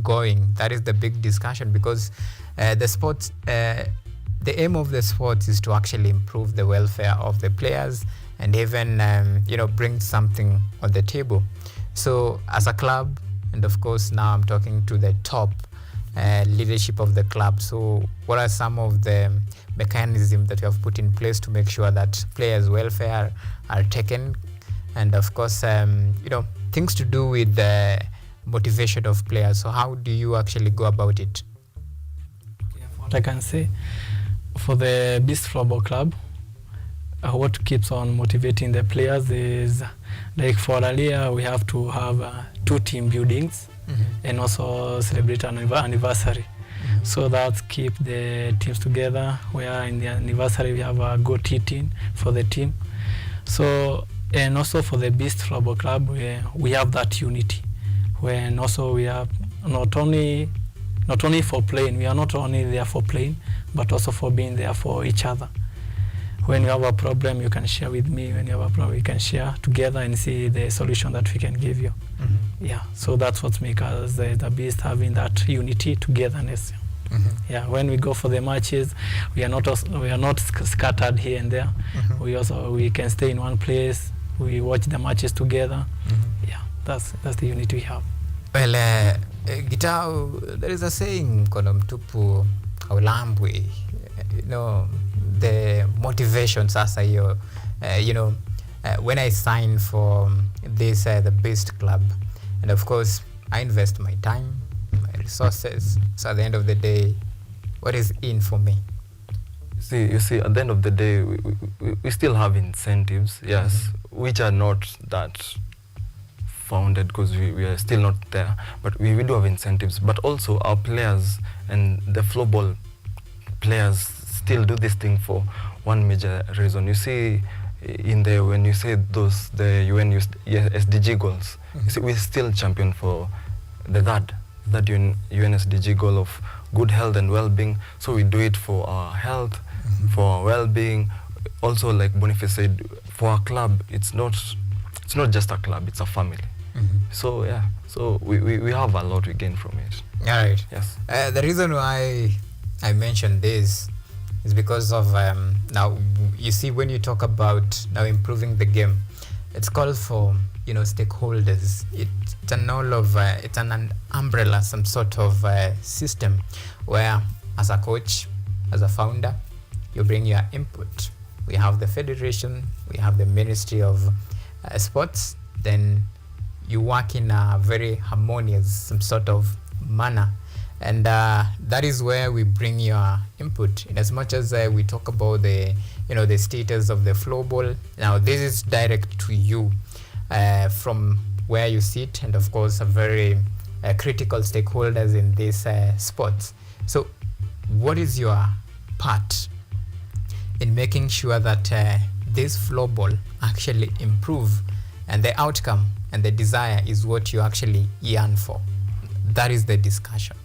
going? That is the big discussion, because the sports, the aim of the sports is to actually improve the welfare of the players and even bring something on the table. So as a club, and of course now I'm talking to the top leadership of the club, so what are some of the mechanisms that you have put in place to make sure that players' welfare are taken, and of course things to do with the motivation of players? So how do you actually go about it? What I can say for the Beast Floorball Club, what keeps on motivating the players is, like for earlier we have to have 2 team buildings and also celebrate an anniversary. So that keep the teams together, where in the anniversary we have a goat eating for the team. So, and also for the Beast Floorball Club, we have that unity, when also we have not only not only for playing. We are not only there for playing, but also for being there for each other. When you have a problem, you can share with me. When you have a problem, we can share together and see the solution that we can give you. Yeah, so that's what makes us the Beast, having that unity, togetherness. Yeah, when we go for the matches, we are not scattered here and there. We can stay in one place. We watch the matches together. Yeah, that's the unity we have. Well, Gitau, there is a saying, kono mtupu haulambwi. You know, the motivation sasa hiyo. You know, when I signed for this the Beast Club, and of course I invest my time, my resources. So at the end of the day, what is in for me? You see, at the end of the day, we still have incentives, yes, which are not that founded because we are still not there. But we do have incentives. But also our players and the floorball players still do this thing for one major reason. You see, when you say the UN SDG goals, you see, we still champion for the third UN SDG goal of good health and well-being. So we do it for our health, for our well-being. Also, like Boniface said, for our club, it's not just a club, it's a family. So yeah, so we have a lot we gain from it. All right. Yes. The reason why I mentioned this is because of now, you see, when you talk about now improving the game, it's called for, you know, stakeholders. It's an umbrella, some sort of system where, as a coach, as a founder, you bring your input. We have the federation, we have the Ministry of Sports, then you work in a very harmonious, some sort of manner. And that is where we bring your input. In as much as we talk about the status of the floorball, now this is direct to you from where you sit, and of course a very critical stakeholders in this sports. So what is your part in making sure that this floorball actually improve, and the outcome and the desire is what you actually yearn for? That is the discussion.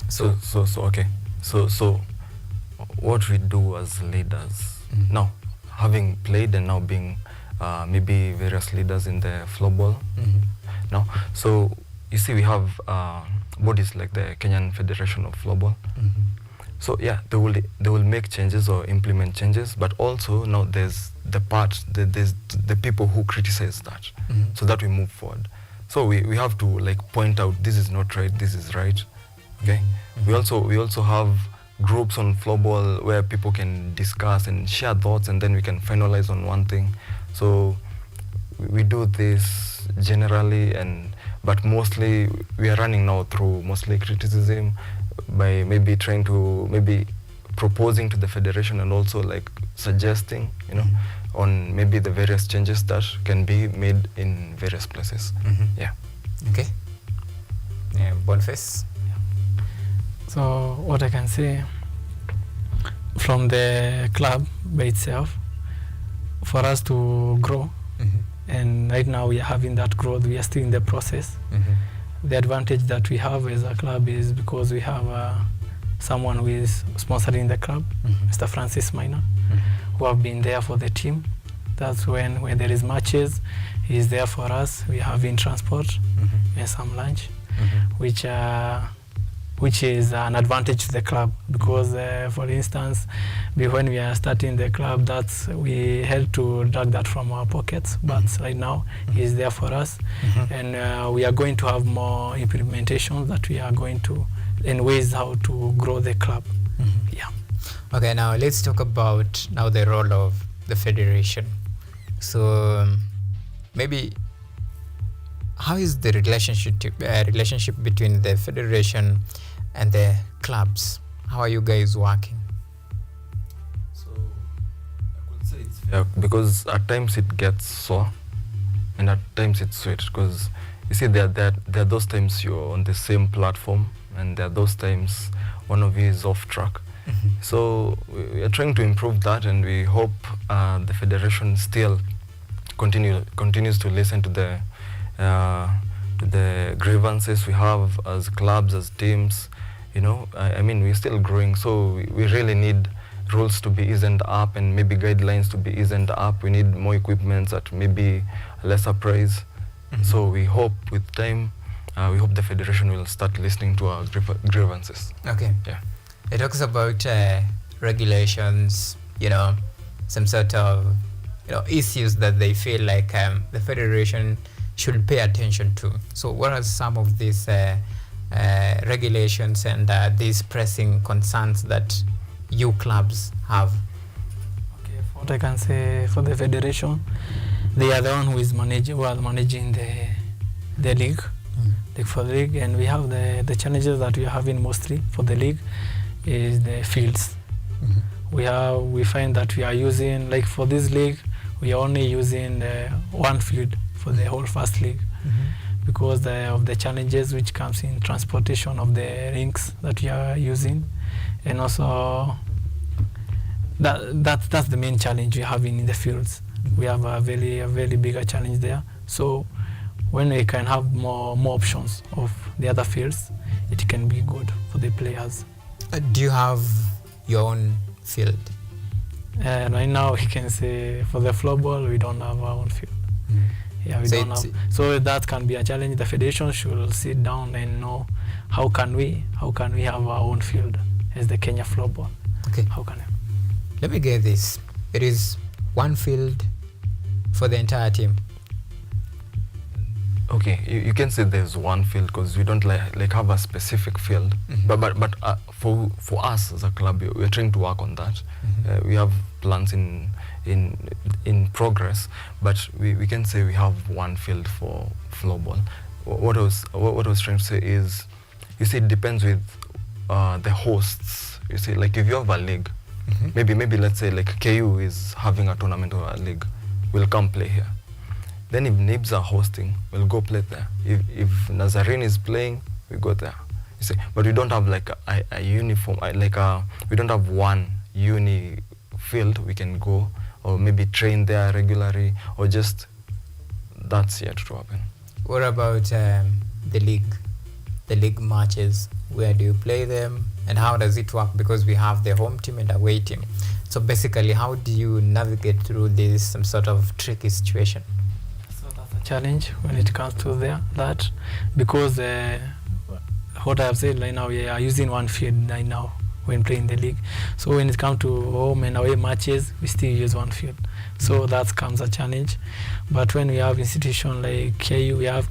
So okay. So what we do as leaders now, having played and now being maybe various leaders in the floorball now. So you see, we have bodies like the Kenyan Federation of Floorball. So yeah, they will make changes or implement changes, but also now there's there's the people who criticize that, so that we move forward. So we have to like point out, this is not right, this is right. Okay. We also have groups on floorball where people can discuss and share thoughts, and then we can finalize on one thing. So we do this generally, but mostly we are running now through mostly criticism, by maybe proposing to the federation, and also like suggesting, you know, on maybe the various changes that can be made in various places. Yeah. Okay. Boniface. So what I can say from the club by itself, for us to grow, and right now we are having that growth, we are still in the process. The advantage that we have as a club is because we have someone who is sponsoring the club, Mr. Francis Minor, who have been there for the team. That's when there is matches, he's there for us. We have in transport and some lunch, which is an advantage to the club, because for instance, when we are starting the club, we had to drag that from our pockets, but right now he's there for us, and we are going to have more implementations that we are going to, in ways how to grow the club. Yeah. Okay, now let's talk about now the role of the federation. So maybe how is the relationship between the federation and the clubs? How are you guys working? So I could say it's fair, because at times it gets sore and at times it's sweet, because you see there are those times you're on the same platform, and there are those times one of you is off track. So we are trying to improve that, and we hope the federation still continues to listen to the grievances we have as clubs, as teams. You know, I mean, we're still growing, so we really need rules to be eased up and maybe guidelines to be eased up. We need more equipment at maybe lesser price. So we hope with time, we hope the federation will start listening to our grievances. Okay. Yeah. It talks about regulations, you know, some sort of, you know, issues that they feel like the federation should pay attention to. So what are some of these regulations and these pressing concerns that you clubs have? Okay, what I can say for the federation, they are the one who is managing the league, like for the league, and we have the challenges that we are having mostly for the league is the fields. We find that we are using, like for this league, we are only using one field for the whole first league because of the challenges which comes in transportation of the rinks that we are using, and also that's the main challenge we have in the fields. We have a very bigger challenge there. So when we can have more options of the other fields, it can be good for the players. Do you have your own field? Right now, we can say for the floorball, we don't have our own field. Yeah, we don't have. So that can be a challenge. The federation should sit down and know how can we have our own field as the Kenya floorball. Okay. How can we? Let me get this. It is one field for the entire team. Okay, you can say there's one field because we don't like have a specific field. But for us as a club, we're trying to work on that. We have plans in progress, but we can say we have one field for floorball. What I was trying to say is, you see, it depends with the hosts. You see, like if you have a league, maybe let's say like KU is having a tournament or a league, we'll come play here. Then if Nibs are hosting, we'll go play there. If Nazarene is playing, we go there. You see, but we don't have like a uniform, we don't have one uni field we can go, or maybe train there regularly, or just that's yet to happen. What about the league matches? Where do you play them, and how does it work? Because we have the home team and away team. So basically, how do you navigate through this some sort of tricky situation? Challenge when it comes to that, because what I have said right now, we are using one field right now when playing the league. So when it comes to home and away matches, we still use one field. So that comes a challenge. But when we have institutions like KU, we have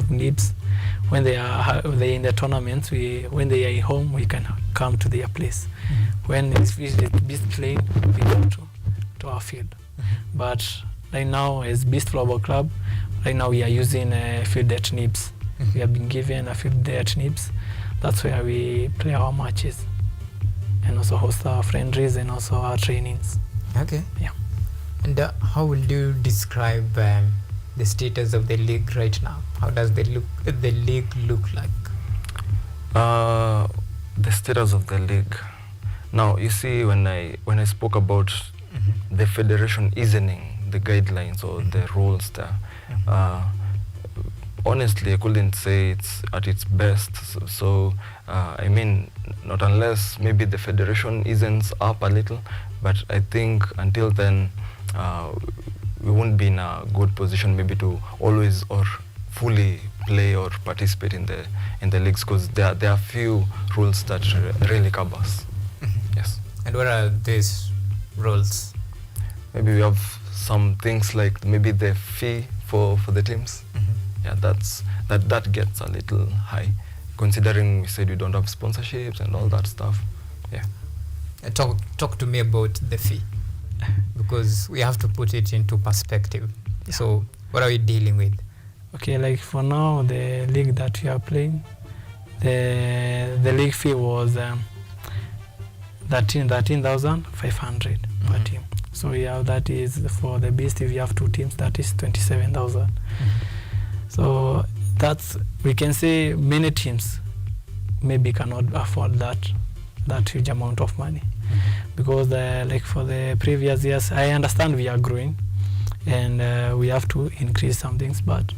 NIBS. When they in the tournaments, when they are home, we can come to their place. When it's Beast playing, we go to our field. But right now, as Beast Floorball Club, right now we are using a field at NIBS. We have been given a field there at NIBS. That's where we play our matches and also host our friendlies and also our trainings. Okay. Yeah. And how would you describe the status of the league right now? How does the league look like? The status of the league. Now, you see, when I spoke about the federation easing the guidelines or the rules there, honestly, I couldn't say it's at its best. So I mean, not unless maybe the federation eases up a little, but I think until then, we won't be in a good position maybe to always or fully play or participate in the leagues, because there are few rules that really cover us. Yes. And what are these rules? Maybe we have some things like maybe the fee for the teams. Yeah, that gets a little high, considering we said we don't have sponsorships and all that stuff. Yeah. Talk to me about the fee, because we have to put it into perspective. Yeah. So what are we dealing with? Okay, like for now, the league that we are playing, the league fee was 13,500 per team. So yeah, that is for the Beast. If you have two teams, that is 27,000. So that's, we can say many teams maybe cannot afford that huge amount of money, because like for the previous years, I understand we are growing and we have to increase some things, but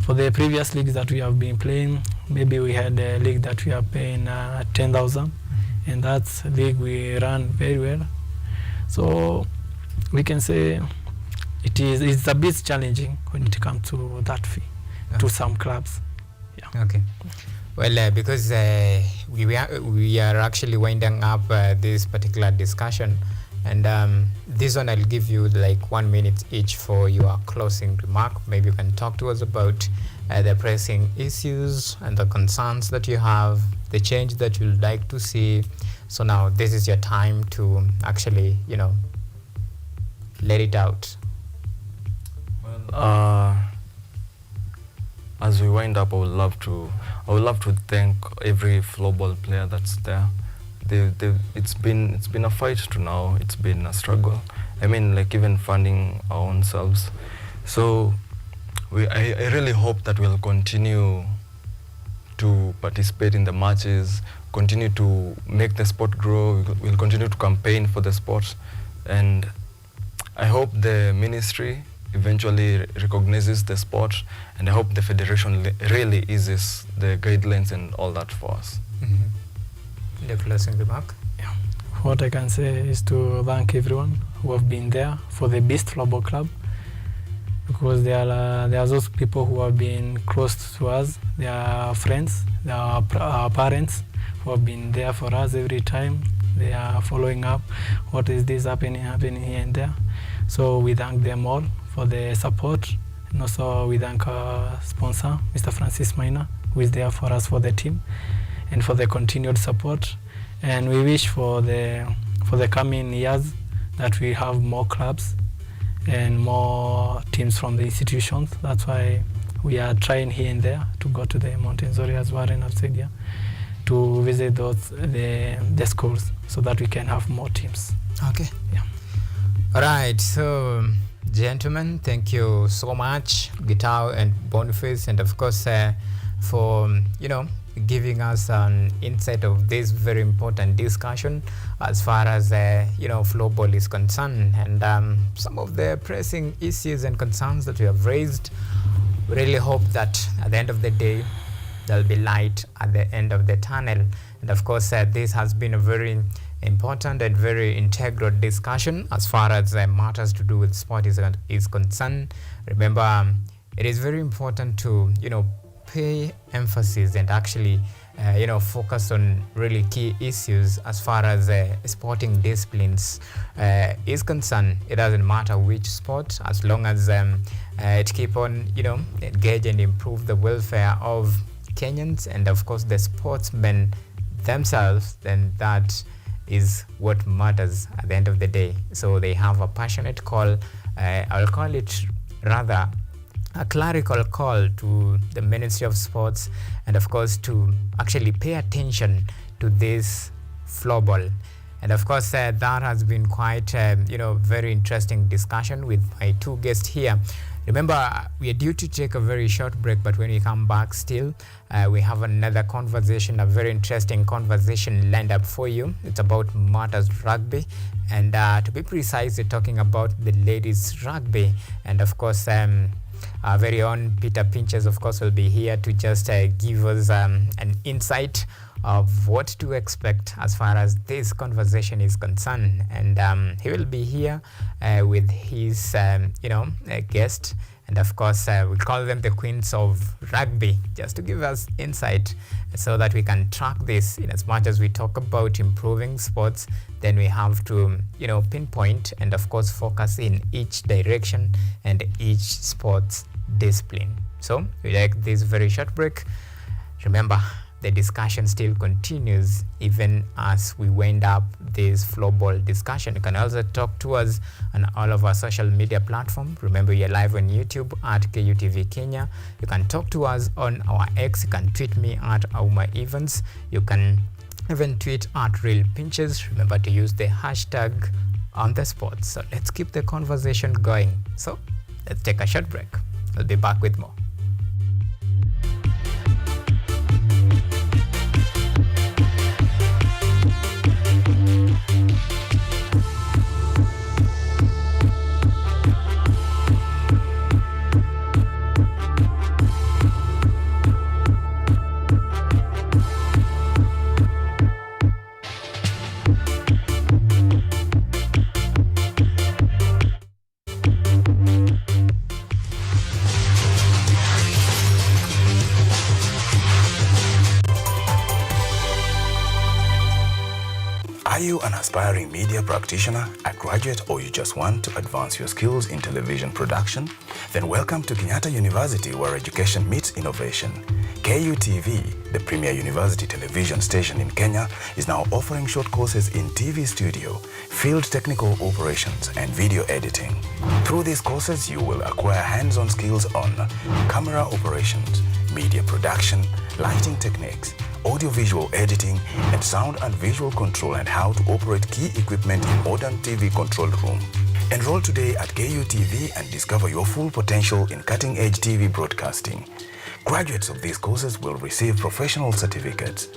For the previous leagues that we have been playing, maybe we had a league that we are paying 10,000, and that's league we run very well. So we can say it's a bit challenging when it comes to that fee to some clubs. Yeah. Okay. Well, because we are actually winding up this particular discussion, and this one I'll give you like 1 minute each for your closing remark. Maybe you can talk to us about the pressing issues and the concerns that you have, the change that you'd like to see. So now this is your time to actually, let it out. Well, as we wind up, I would love to thank every floorball player that's there. It's been a fight to now. It's been a struggle. I mean, like even funding our own selves. So I really hope that we'll continue to participate in the matches, continue to make the sport grow. We'll continue to campaign for the sport, and I hope the ministry eventually recognizes the sport, and I hope the federation really eases the guidelines and all that for us. Mm-hmm. The closing remark? Yeah. What I can say is to thank everyone who have been there for the Beast Floorball Club, because there are those people who have been close to us. They are friends, they are our parents who have been there for us every time. They are following up what is this happening here and there. So we thank them all for the support, and also we thank our sponsor, Mr. Francis Maina, who is there for us for the team and for the continued support. And we wish for the coming years that we have more clubs and more teams from the institutions. That's why we are trying here and there to go to the mountains area, as Warren have said here, to visit the schools so that we can have more teams. Okay. Yeah. All right. So, gentlemen, thank you so much, Guitar and Boniface, and of course for giving us an insight of this very important discussion as far as floorball is concerned, and some of the pressing issues and concerns that we have raised. We really hope that at the end of the day there'll be light at the end of the tunnel, and of course this has been a very important and very integral discussion as far as matters to do with sport is concerned. Remember, it is very important to pay emphasis and actually focus on really key issues as far as sporting disciplines is concerned. It doesn't matter which sport, as long as it keep on engage and improve the welfare of Kenyans and of course the sportsmen themselves, then that is what matters at the end of the day. So they have a passionate call, I'll call it rather a clerical call to the Ministry of Sports, and of course to actually pay attention to this floorball. And of course that has been quite very interesting discussion with my two guests here. Remember, we are due to take a very short break, but when we come back still, we have another conversation, a very interesting conversation lined up for you. It's about matters rugby, and to be precise, we're talking about the ladies rugby. And of course, our very own Peter Pinchez, of course, will be here to just give us an insight of what to expect as far as this conversation is concerned. And he will be here with his guest, and of course we call them the queens of rugby, just to give us insight so that we can track this. In as much as we talk about improving sports, then we have to pinpoint and of course focus in each direction and each sports discipline. So we take this very short break. Remember, the discussion still continues even as we wind up this floorball discussion. You can also talk to us on all of our social media platforms. Remember, you're live on YouTube at KUTV Kenya. You can talk to us on our X. You can tweet me at Auma Evans. You can even tweet at Real Pinchez. Remember to use the hashtag on the spot. So let's keep the conversation going. So let's take a short break. We'll be back with more. aspiring media practitioner, a graduate, or you just want to advance your skills in television production? Then welcome to Kenyatta University, where education meets innovation. KUTV, the premier university television station in Kenya, is now offering short courses in TV studio, field technical operations, and video editing. Through these courses, you will acquire hands-on skills on camera operations, media production, lighting techniques, audio-visual editing, and sound and visual control, and how to operate key equipment in modern TV control room. Enroll today at KUTV and discover your full potential in cutting-edge TV broadcasting. Graduates of these courses will receive professional certificates.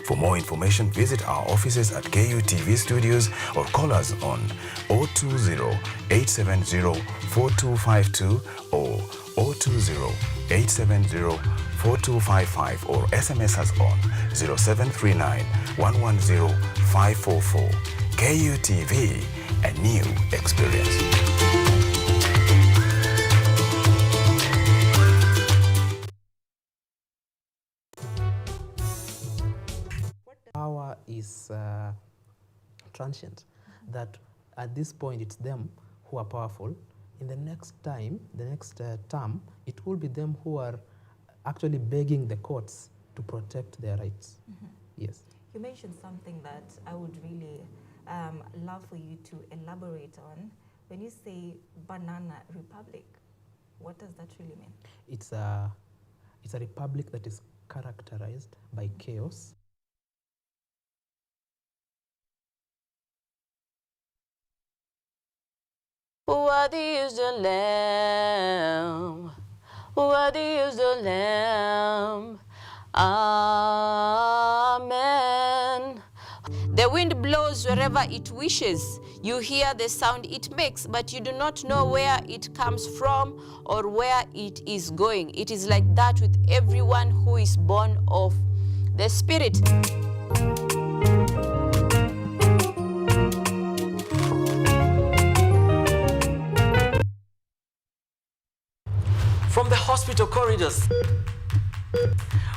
For more information, visit our offices at KUTV Studios or call us on 020-870-4252 or 020-870-4255 or SMS us on 0739-110-544. KUTV, a new experience. Power is transient, that at this point it's them who are powerful. In the next time, the next term, it will be them who are actually begging the courts to protect their rights. Yes. You mentioned something that I would really love for you to elaborate on. When you say banana republic, what does that really mean? It's a republic that is characterized by chaos. Worthy is the Lamb, worthy is the Lamb, amen. The wind blows wherever it wishes. You hear the sound it makes, but you do not know where it comes from or where it is going. It is like that with everyone who is born of the Spirit. From the hospital corridors,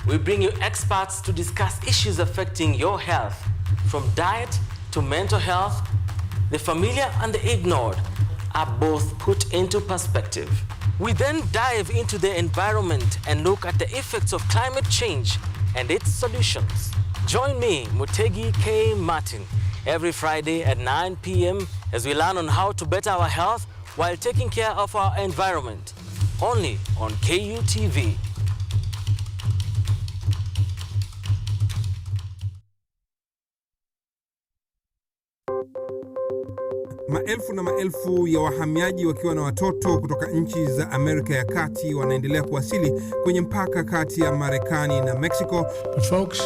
we bring you experts to discuss issues affecting your health, from diet to mental health. The familiar and the ignored are both put into perspective. We then dive into the environment and look at the effects of climate change and its solutions. Join me, Mutegi K. Martin, every Friday at 9 p.m. as we learn on how to better our health while taking care of our environment. Only on KUTV. Maelfu na maelfu ya wahamiaji wakiwa na watoto kutoka nchi za Amerika ya Kati wanaendelea kuwasili kwenye mpaka kati ya Marekani na Mexico. But folks,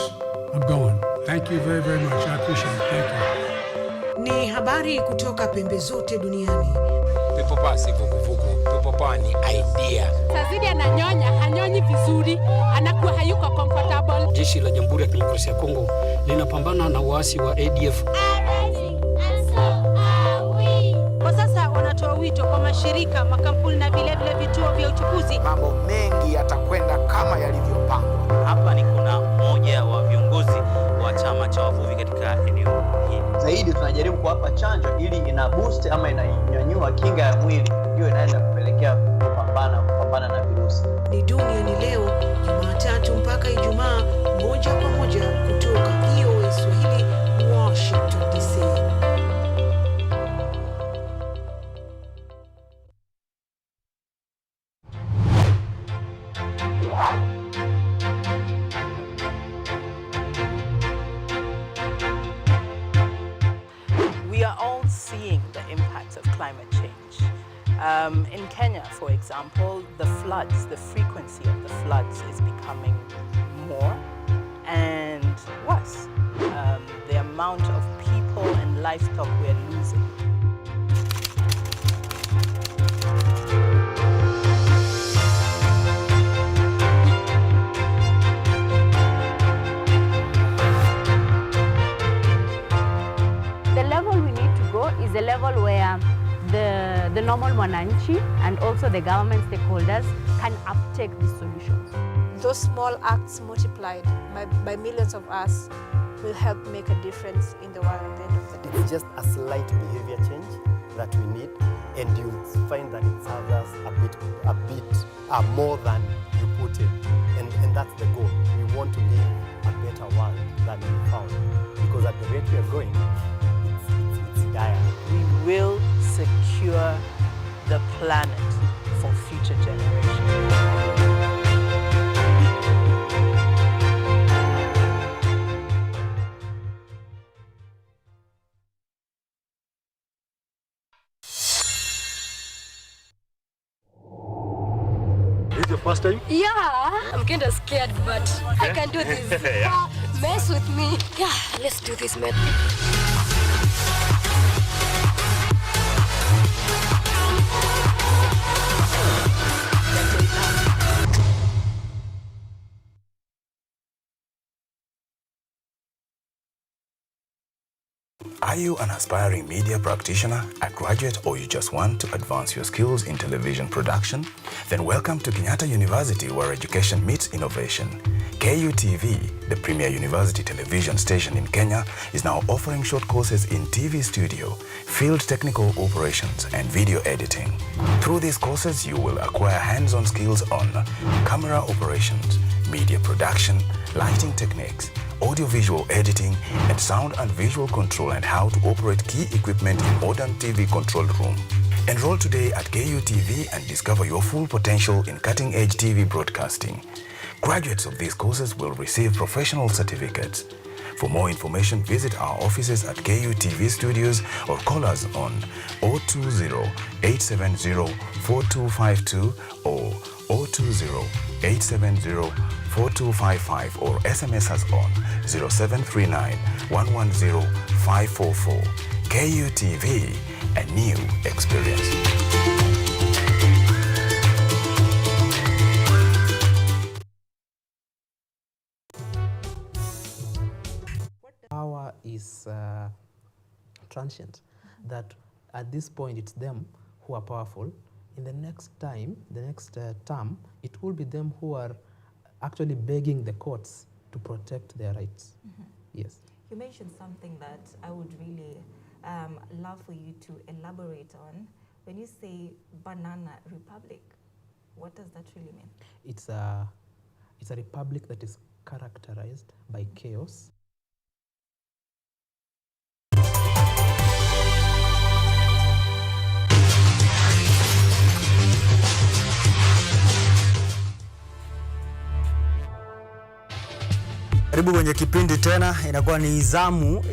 I'm going. Thank you very, very much. I appreciate it. Thank you. Ni habari kutoka pembe zote duniani. Pepo pasi vuguvugu, pepo pa ni idea. Sazidi ananyonya, hanyonyi vizuri, anakuwa hayuko comfortable. Jeshi la Jamhuri ya Kidemokrasia ya Kongo linapambana na waasi wa ADF. Kwa sasa wanatoa wito kwa mashirika, makampuni na vile vituo vya uchukuzi. Mambo mengi yatakwenda kama yalivyopangwa. Hapa ni kuna mmoja wa viongozi wa chama cha wavuvi katika eneo hili. Zaidi tunajaribu kuwapa chanjo ili ina boost ama inanyanyua kinga ya mwili, hiyo inaenda kupelekea kupambana na virusi. Ni duniani leo, Jumatatu mpaka Ijumaa, moja kwa moja kutoka VOA Swahili, Washington DC. We are all seeing the impacts of climate change. In Kenya, for example, the floods, the frequency of the floods is becoming more and worse. The amount of people and livestock we're losing. The level we need to go is the level where the normal mwananchi and also the government stakeholders can uptake these solutions. Those small acts multiplied by millions of us will help make a difference in the world at the end of the day. It's just a slight behavior change that we need, and you find that it serves us a bit more than you put in, and that's the goal. We want to live a better world than we found, because at the rate we are going, it's dire. We will secure the planet for future generations. Is it your first time? Yeah, I'm kind of scared, but I can do this. Yeah. Mess with me. Yeah, let's do this, man. Are you an aspiring media practitioner, a graduate, or you just want to advance your skills in television production? Then welcome to Kenyatta University, where education meets innovation. KUTV, the premier university television station in Kenya, is now offering short courses in TV studio, field technical operations, and video editing. Through these courses, you will acquire hands-on skills on camera operations, media production, lighting techniques, audio-visual editing, and sound and visual control, and how to operate key equipment in modern TV control room. Enroll today at KUTV and discover your full potential in cutting-edge TV broadcasting. Graduates of these courses will receive professional certificates. For more information, visit our offices at KUTV Studios or call us on 020-870-4252 or 020-870-4255 or SMS us on 0739-110-544. KUTV, a new experience. Power is transient, that at this point it's them who are powerful. In the next time, the next term, it will be them who are actually begging the courts to protect their rights. Yes. You mentioned something that I would really love for you to elaborate on. When you say banana republic, what does that really mean? It's a republic that is characterized by chaos. Karibu kwenye kipindi tena, inakuwa ni zamu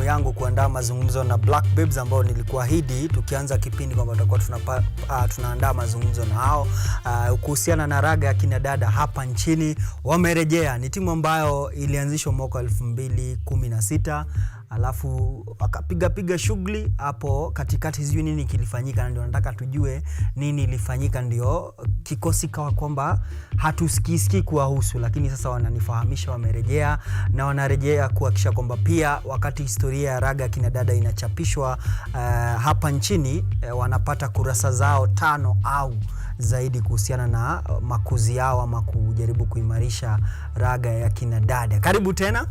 yangu kuandaa mazungumzo na Black Babes ambao nilikuahidi tukianza kipindi kwamba tutakuwa tunaandaa mazungumzo na hao kuhusiana na raga ya kina dada hapa nchini. Wamerejea, ni timu ambayo ilianzishwa mwaka 2016, alafu akapiga shughuli hapo katikati, sijui nini kilifanyika, na ndio nataka tujue nini ilifanyika, ndio kikosi kawa kwamba hatusikii kuwahusu, lakini sasa wananifahamisha wamerejea, na wanarejea kuhakikisha kwamba pia wakati historia ya raga kina dada inachapishwa hapa nchini, wanapata kurasa zao 5 au zaidi kuhusiana na makuzi yao ama kujaribu kuimarisha raga ya kina dada. Karibu tena.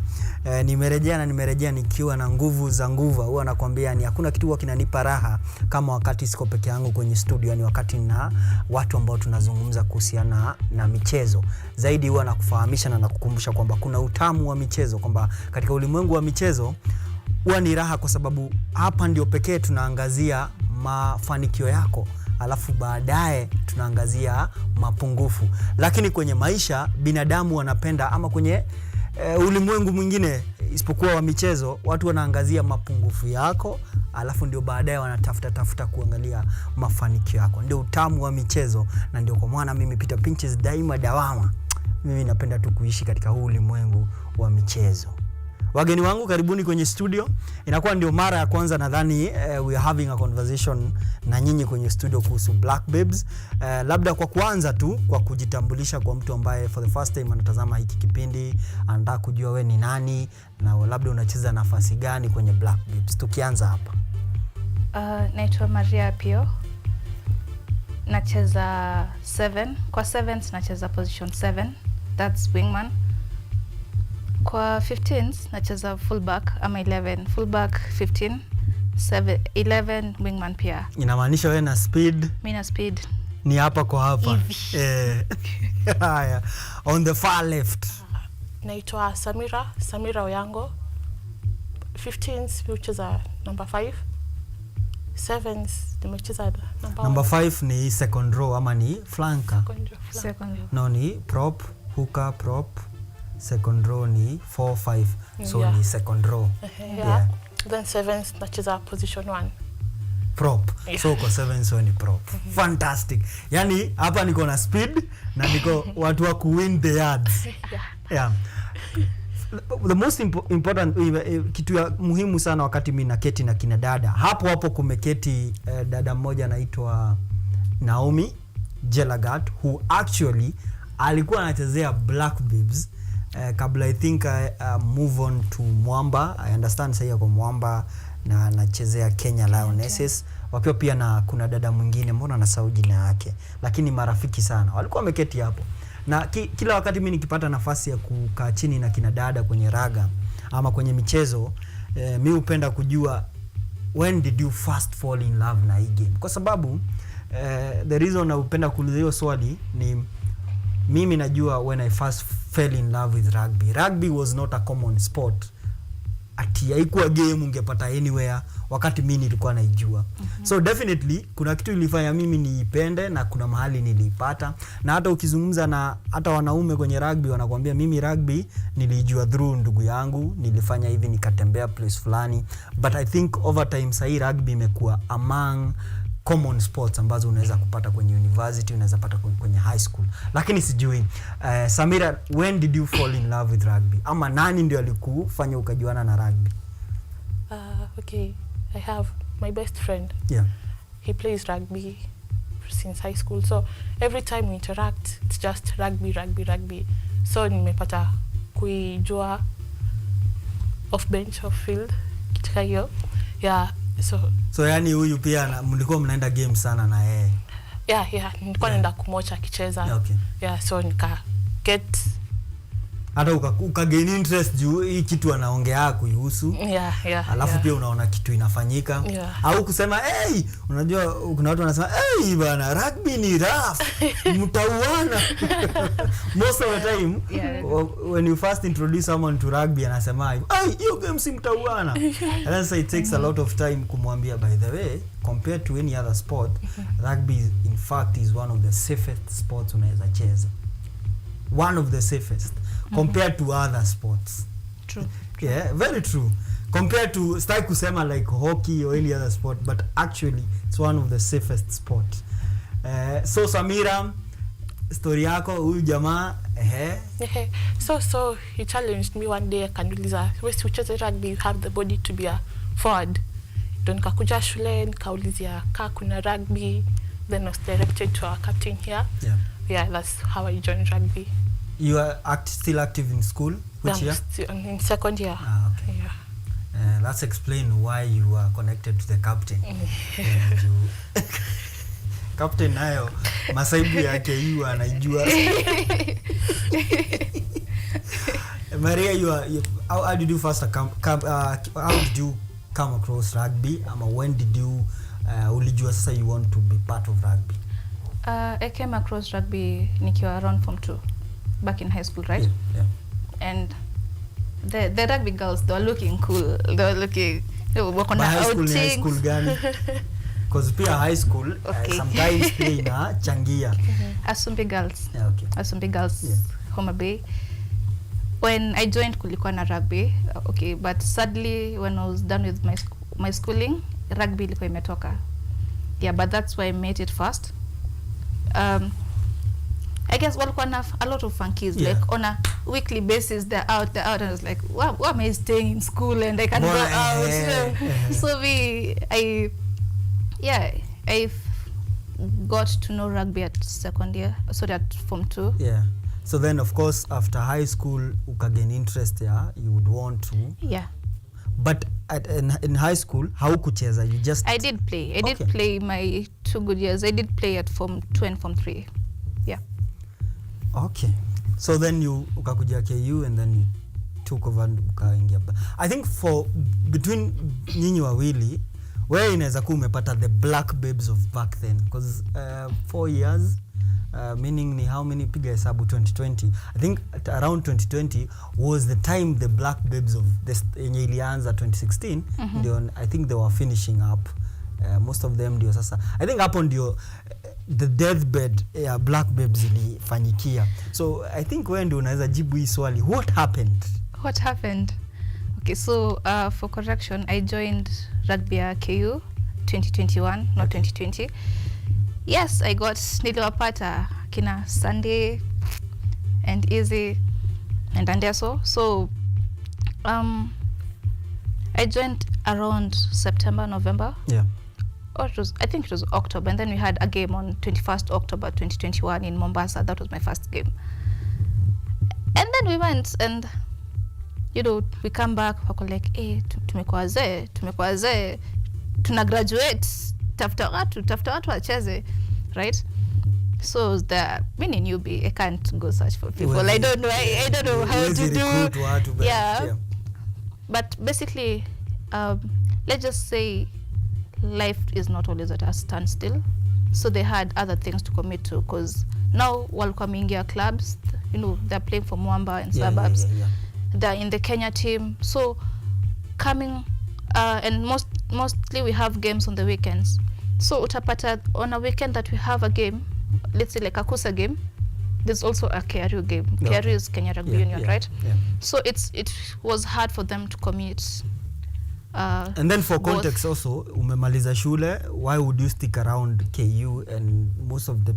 Nimerejea nikiwa na nguvu za nguva. Huwa nakwambia ni hakuna kitu huwa kinanipa raha kama wakati siko peke yangu kwenye studio, yani wakati na watu ambao tunazungumza kuhusiana na michezo. Zaidi huwa nakufahamisha na nakukumbusha kwamba kuna utamu wa michezo, kwamba katika ulimwengu wa michezo huwa ni raha, kwa sababu hapa ndio pekee tunaangazia mafanikio yako, alafu baadaye tunaangazia mapungufu. Lakini kwenye maisha binadamu wanapenda, ama kwenye ulimwengu mwingine isipokuwa wa michezo, watu wanaangazia mapungufu yako, alafu ndio baadaye wanatafuta kuangalia mafanikio yako. Ndio utamu wa michezo, na ndio kwa maana mimi Peter Pinchez daima dawama, mimi napenda tu kuishi katika huu ulimwengu wa michezo. Wageni wangu, karibuni kwenye studio. Inakuwa ndio mara ya kwanza nadhani we are having a conversation na nyinyi kwenye studio kuhusu Black Babes. Labda kwa kwanza tu kwa kujitambulisha kwa mtu ambaye for the first time anatazama hiki kipindi, anataka kujua we ni nani na labda unacheza nafasi gani kwenye Black Babes. Tukianza hapa. Naitwa Maria Pio. Nacheza 7. Kwa 7 nacheza position 7. That's wingman. Kwa 15s nacheza fullback ama 11. Fullback 15, 7, 11 wingman pia. Inamaanisha wewe na speed? Mimi na speed. Ni hapa kwa hapa. Haya. On the far left. Naitwa Samira Oyango. 15s nimecheza number 5. 7s nimecheza number 5 ni second row ama ni flanker? Second row. No, ni prop, hooker, prop. Second row ni 4-5. So ni second row. Yeah. Then 7s nacheza position 1. Prop. So kwa 7 so ni prop. Fantastic. Yani hapa niko na speed na niko watu wa kuwin the yards. Yeah. The most important kitu ya muhimu sana wakati mimi naketi na kina dada. Hapo kumeketi dada mmoja anaitwa Naomi Jelagat who actually alikuwa anachezea Black Bibs kabla I think move on to Mwamba. I understand sasa yako Mwamba na anachezea Kenya Lionesses. Wakiwa pia na kuna dada mwingine mbona nasahau jina yake lakini marafiki sana. Walikuwa wameketi hapo. Na kila wakati mimi nikipata nafasi ya kukaa chini na kina dada kwenye raga ama kwenye michezo, mimi hupenda kujua when did you first fall in love na hii game. Kwa sababu the reason na upenda kuuliza hiyo swali ni mimi najua when I first fell in love with rugby. Rugby was not a common sport. Ati haikuwa game ungepata anywhere wakati mimi nilikuwa naijua. So definitely kuna kitu ilifanya mimi niipende na kuna mahali nilipata. Na hata ukizungumza na hata wanaume kwenye rugby wanakuambia mimi rugby nilijua through ndugu yangu, nilifanya hivi nikatembea place fulani. But I think over time sahi rugby imekuwa among common sports ambazo unaweza kupata kwenye university, unaweza pata kwenye high school. Lakini sijui Samira, when did you fall in love with rugby? Ama nani ndio alikufanya ukajuana na rugby? Okay, I have my best friend. Yeah. He plays rugby since high school. So every time we interact, it's just rugby. So nimepata kuijua off bench, off field, kitika hiyo. Yeah, so yani huyu pia mlikuwa mnaenda game sana na yeye? Yeah, nilikuwa naenda kumocha akicheza. Okay. Yeah, so nika get hata gain interest juu hii kitu anaongea kuihusu. Yeah. Alafu pia unaona kitu inafanyika. Au kusema unajua kuna watu wanasema bana rugby ni rough. Mtauana. Most of the time when you first introduce someone to rugby anasema hiyo game si mtauana. And then so it takes a lot of time kumwambia by the way compared to any other sport rugby in fact is one of the safest sports unaweza cheza. One of the safest compared to other sports. True. Yeah, very true. Compared to style kusema like hockey or any other sport, but actually it's one of the safest sport. So Samira, story yako huyu jamaa So he challenged me one day akaniuliza, wewe ucheze rugby, you have the body to be a forward. Don kakuja shule nikaulizia kuna rugby, then I was directed to our captain here. Yeah, that's how I joined rugby. You are still active in school? Which year? In second year. Okay. Yeah. Let's explain why you are connected to the captain. Captain nayo masaibu ya KU anaijua. Maria, how did you first how did you come across rugby? When did you ulijua sasa you want to be part of rugby? I came across rugby nikiwa around form 2 back in high school, right? Yeah. And the rugby girls, they were looking cool. They were looking work on high school gani? Because pia high school sometimes play na changia. Asumbi girls. Yeah, okay. Asumbi girls, Homa Bay. When I joined kulikuwa na rugby, but sadly when I was done with my schooling, rugby ilikuwa imetoka. Yeah, but that's why I made it first. I guess walikuwa na a lot of funkies, like on a weekly basis they're out, and I was like, why am I staying in school and I can't go out? So I got to know rugby at second year, so at form 2. Yeah. So then of course after high school ukagen interest you would want to. Yeah. But in high school haukucheza, you just I did play. I did play my 2 good years. I did play at form 2 and form 3. Yeah. Okay. So then you ukakuja KU and then took over ukaingia. I think for between nyinyi wawili wewe inaweza kuwa umepata the black babes of back then because 4 years meaning ni how many, piga hesabu, 2020. I think around 2020 was the time the black babes of this yenye ilianza 2016 ndio I think they were finishing up most of them ndio sasa I think hapo ndio the deathbed ya black babes ilifanyikia. So I think wewe ndio unaweza jibu hii swali, what happened? Okay, so for correction, I joined rugby at KU 2021, not 2020. Yes, I got niliwapata kina Sunday and Easy and Andeso. So I joined around September, November. Yeah. Or I think it was October, and then we had a game on 21st October 2021 in Mombasa. That was my first game. And then we went and we come back, wako like, tumekuwa wazee, tuna graduate, tafuta watu wacheze, right? So being a newbie, I can't go search for people. I don't know how to do. Yeah. But basically, let's just say life is not always at a standstill. So they had other things to commit to because now walikuwa mingia clubs, they're playing for Mwamba and suburbs. Yeah. They're in the Kenya team. So coming, and mostly we have games on the weekends. So utapata on a weekend that we have a game, let's say like a Kusa game, there's also a KRU game. Okay. KRU is Kenya Rugby Union, right? Yeah. So it was hard for them to commit. And then for context also, umemaliza shule, why would you stick around KU? And most of the,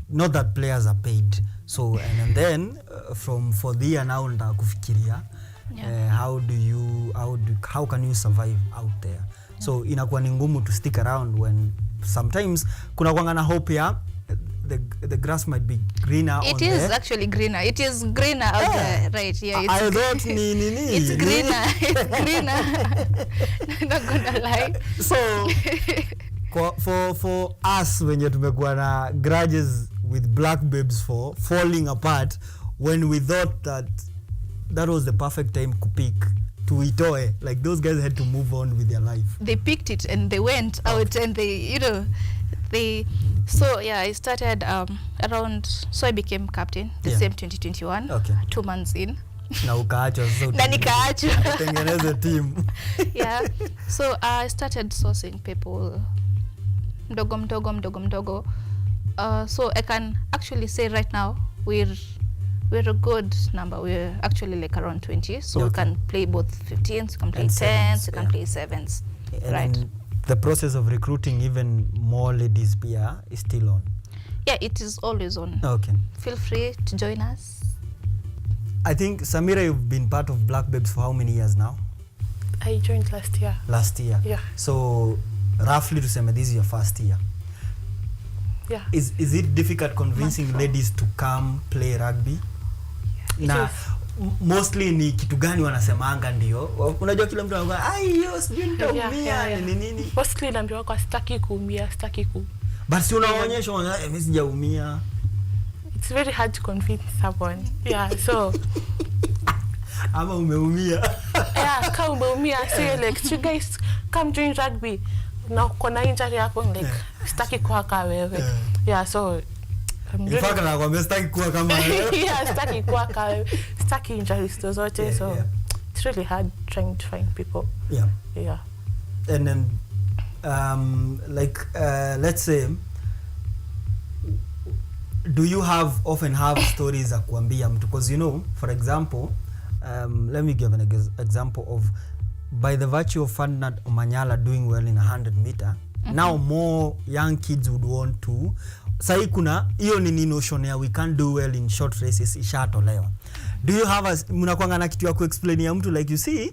not that players are paid. So and then for the year now nda kufikiria how can you survive out there? Yeah. So inakuwa ni ngumu to stick around when sometimes kuna kwanga na hope ya the grass might be greener. It is there. Actually greener. It is greener out there, right? Yeah. I thought it's greener. It's greener. Not gonna lie. So for us wenye tumekuwa na grudges with black babes for falling apart when we thought that was the perfect time to pick to itoe, like those guys had to move on with their life. They picked it and they went out and they so yeah, I started around, so I became captain the same 2021. Okay. 2 months in. Na ukaachwa sasa. Na nikaachwa. Tengeneze team. Yeah. So I started sourcing people mdogo. So I can actually say right now we're a good number. We're actually like around 20. So we can play both 15s, we can play 10s, we can play 7s. Right. The process of recruiting even more ladies PR is still on. Yeah, it is always on. Okay. Feel free to join us. I think, Samira, you've been part of Black Babes for how many years now? I joined last year. Last year? Yeah. So, roughly to say, this is your first year. Yeah. Is it difficult convincing ladies to come play rugby? Yeah. Mostly ni kitu gani wanasemanga ndio? Unajua kila mtu anakuwa hiyo sijui nitaumia nini. Mostly naambiwa kwa sitaki kuumia. But si unaonyesha mimi sijaumia. It's very hard to convince someone. Yeah, so ama umeumia. Yeah, kama umeumia say like you guys come join rugby. Na kuna injury hapo like sitaki kuwa kama wewe. Yeah, so in fact nakwambia sitaki kuwa kama wewe. Yeah, sitaki kuwa kama wewe. Sitaki injuries zozote, so it's really hard trying to find people. Yeah. And then let's say, do you often have stories za kuambia mtu? Because for example, let me give an example of, by the virtue of Ferdinand Omanyala doing well in 100 meter, now more young kids would want to. Sai kuna hiyo ni notion ya we can't do well in short races ishatolewa. Do you have mnakwanga na kitu ya ku-explain ya mtu like you see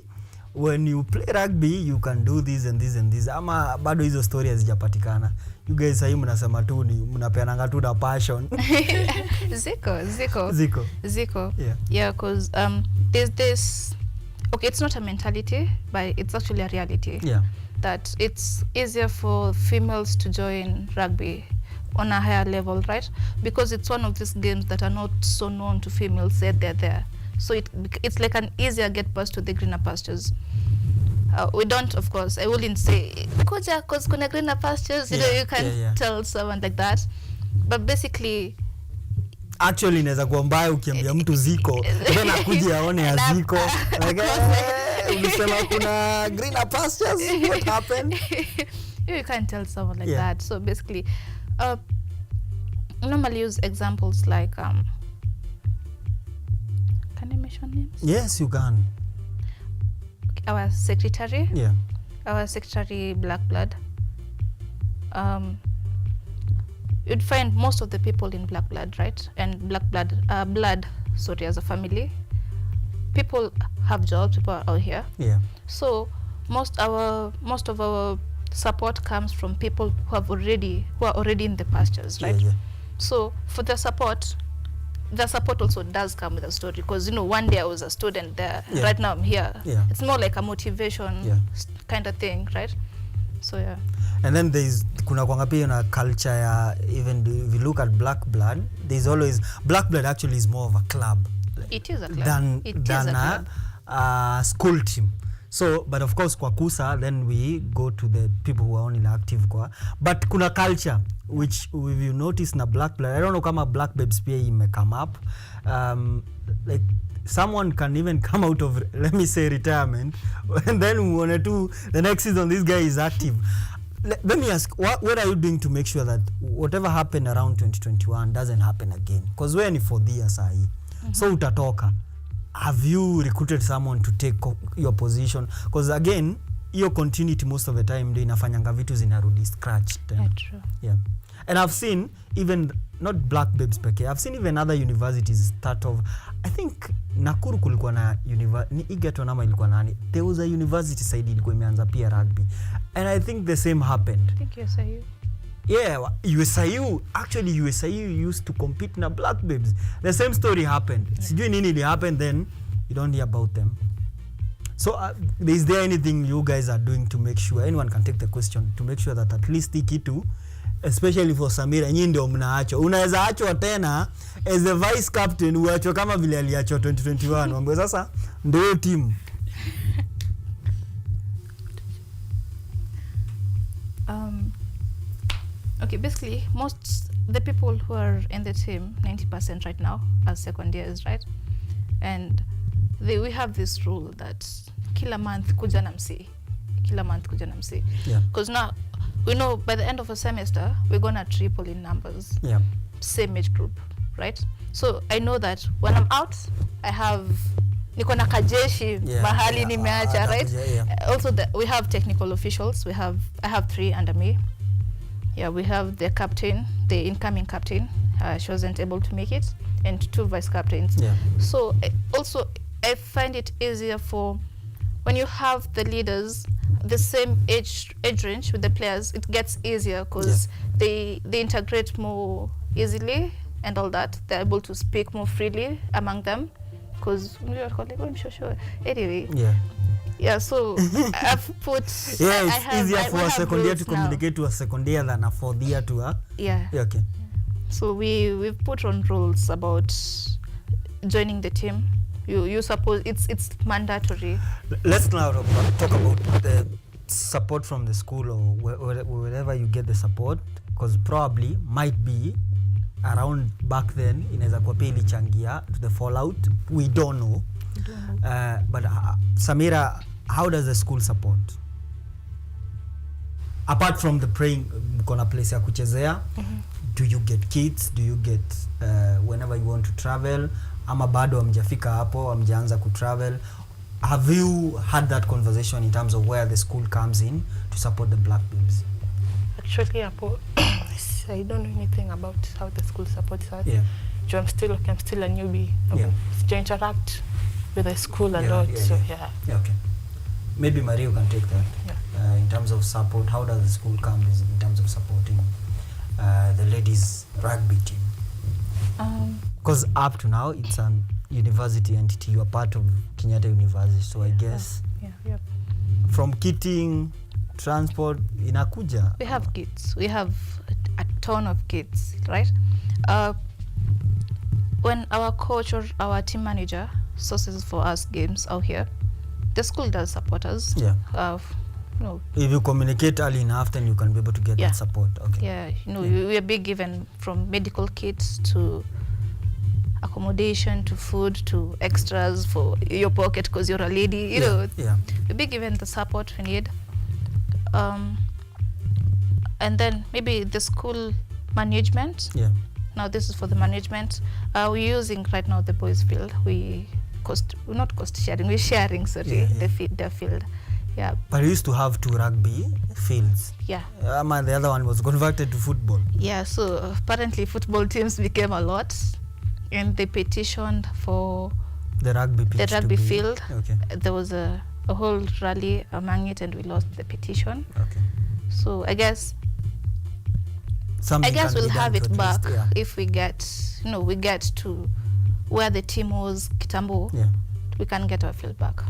when you play rugby you can do this and this and this, ama bado hizo story hazijapatikana? You guys sai mnasema tu ni mnapeana tu na passion. Ziko. Yeah, because there's this, okay, it's not a mentality but it's actually a reality. Yeah. That it's easier for females to join rugby on a higher level, right? Because it's one of these games that are not so known to females, yet they're there. So it's like an easier get pass to the greener pastures. We don't, of course, I wouldn't say kuja because kuna greener pastures, you know, you can tell someone like that. But basically, actually inaweza kuwa mbaya ukiambia mtu ziko then akuje aone ya ziko like unasema kuna greener pastures, what happened? You can't tell someone like that. So basically, normally use examples like can I mention names? Yes, you can. Our secretary, our secretary Black Blood. You'd find most of the people in Black Blood, right? And Black Blood, sorry, as a family, people have jobs, people are out here. So most of our support comes from people who are already in the pastures, right? So for the support also does come with a story, because you know, one day I was a student there, right now I'm here. It's more like a motivation kind of thing, right? So and then there's kuna kwanga pia na culture ya, even if you look at Black Blood, there's always Black Blood actually is more of a club. It is a club. Than a school team. So, but of course kwa KUSA, then we go to the people who are only active kwa. But kuna culture which if you notice na Black Blood, I don't know kama Black Babes pia ime come up. Like someone can even come out of, let me say, retirement, and then the next season this guy is active. Let me ask, what are you doing to make sure that whatever happened around 2021 doesn't happen again? Because we're in 4th year sahi. So utatoka. Have you recruited someone to take your position? Because again, your continuity most of the time ndio inafanyanga vitu zinarudi scratch. True. And I've seen even not Black Babes pekee, I've seen even other universities start off. I think Nakuru kulikuwa na ni Igeto nama ilikuwa nani. There was a university side ilikuwa imeanza pia rugby. And I think the same happened. I think USIU. Yeah, USIU. Actually, USIU used to compete na Black Babes. The same story happened. Sijui nini ili happened, then you don't hear about them. So is there anything you guys are doing to make sure, anyone can take the question, to make sure that at least Ikitu, especially for Samira, nyinyi ndio mnaacho. Unaweza achwa tena as the vice captain, uachwe kama vile aliachwa 2021. Wambe sasa ndio team. Okay, basically the people who are in the team, 90% right now are second years, right? And we have this rule that kila month kuja na msi. Because now we know by the end of a semester we're gonna triple in numbers. Same age group, right? So I know that when I'm out, I have niko na kajeshi mahali nimeacha, right? Also we have technical officials. I have 3 under me. We have the captain, the incoming captain. She wasn't able to make it, and 2 vice captains. So also I find it easier for when you have the leaders the same age range with the players. It gets easier because they integrate more easily and all that. They're able to speak more freely among them because anyway. So I've put it's easier for a second year to communicate to a second year than a 4th year to a okay. So we've put on rules about joining the team. You suppose it's mandatory. Let's now talk about the support from the school or wherever you get the support, because probably might be around back then inaweza kwa pia ilichangia to the fallout. We don't know. But Samira, how does the school support? Apart from the praying, mkona place ya kuchezea, do you get kits? Do you get whenever you want to travel? Ama bado hamjafika hapo, hamjaanza kutravel? Have you had that conversation in terms of where the school comes in to support the Black Babes? Actually, I don't know anything about how the school supports us. I'm still a newbie. To interact with the school a lot. Okay. Maybe Maria can take that. In terms of support, how does the school come in terms of supporting the ladies rugby team? Because up to now, it's a university entity. You are part of Kenyatta University, so I guess from kitting, transport, inakuja. We have kits. We have a ton of kits, right? When our coach or our team manager sources for us games out here. The school does support us. Yeah. No. If you communicate early enough, then you can be able to get that support. Okay. Yeah, we are big given from medical kits to accommodation to food to extras for your pocket because you're a lady. You know, we're big given the support we need. And then maybe the school management. Yeah. Now this is for the management. We're using right now the boys' field. We're not cost sharing. We're sharing, their field. Yeah. But we used to have 2 rugby fields. Yeah. And the other one was converted to football. Yeah. So apparently football teams became a lot, and they petitioned for the rugby pitch field. Okay. There was a whole rally among it, and we lost the petition. Okay. So I guess something we'll have it back if we get to where the team was Kitambo. Yeah. We can get our field back.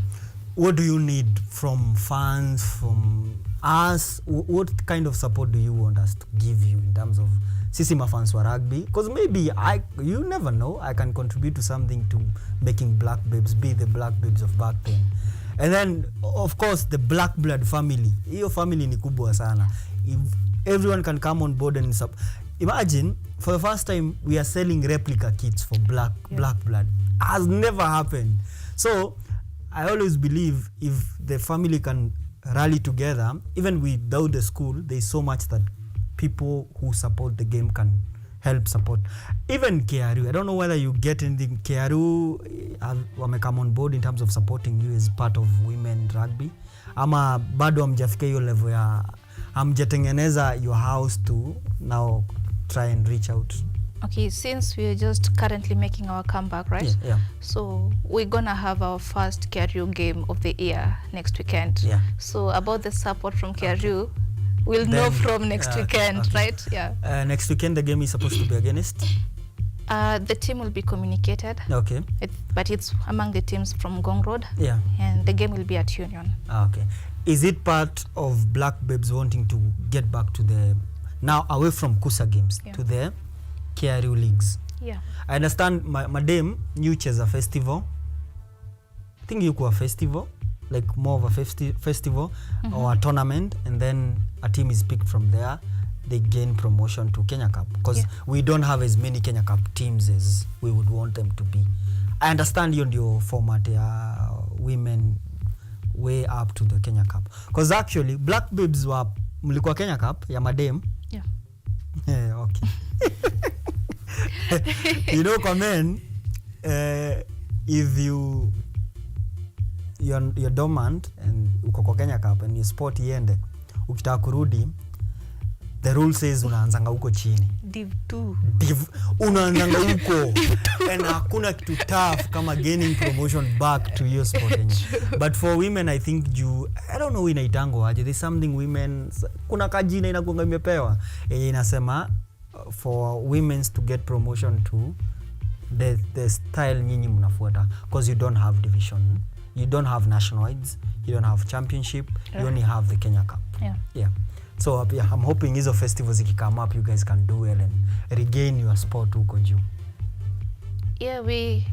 What do you need from fans, from us? What kind of support do you want us to give you in terms of sisi mafans wa rugby? Because maybe you never know, I can contribute to something to making Black Babes be the Black Babes of back then. And then, of course, the Black Blood family. Hiyo family ni kubwa sana. If everyone can come on board and imagine, for the first time, we are selling replica kits for Black Blood. Has never happened. So, I always believe if the family can rally together, even without the school, there's so much that people who support the game can help support. Even KRU, I don't know whether you get anything. KRU wame come on board in terms of supporting you as part of women rugby. Ama bado hamjafika hiyo level ya hamjatengeneza your house to now try and reach out. Okay, since we're just currently making our comeback, right? Yeah. So we're gonna have our first KRU game of the year next weekend. Yeah. So about the support from KRU, we'll know from next weekend, right? Yeah. Next weekend the game is supposed to be against? The team will be communicated. Okay. But it's among the teams from Gong Road. Yeah. And the game will be at Union. Okay. Is it part of Black Babes wanting to get back to the, now away from Kusa games, to the KRU leagues? Yeah. I understand madam new cheza festival. I think you a festival, like more of a festival or a tournament, and then a team is picked from there. They gain promotion to Kenya Cup because we don't have as many Kenya Cup teams as we would want them to be. I understand your format women way up to the Kenya Cup because actually Black Babes were mlikuwa Kenya Cup ya madam. Yeah. Yeah, okay. You know, kwa men, if you're dormant and uko kwa Kenya Cup and you sport iende, ukitaka kurudi, the rule says unaanzanga huko chini. Div 2. Unaanzanga huko. And hakuna kitu tough kama gaining promotion back to your sport. But for women, I think I don't know inaitango aje. There's something women, kuna kajina inakuanga imepewa. Inasema for women to get promotion to the style nyinyi mnafuata because you don't have division, you don't have nationals, you don't have championship, you only have the Kenya Cup. Yeah. So I'm hoping hizo festivals come up, you guys can do well and regain your sport huko juu. Yeah, we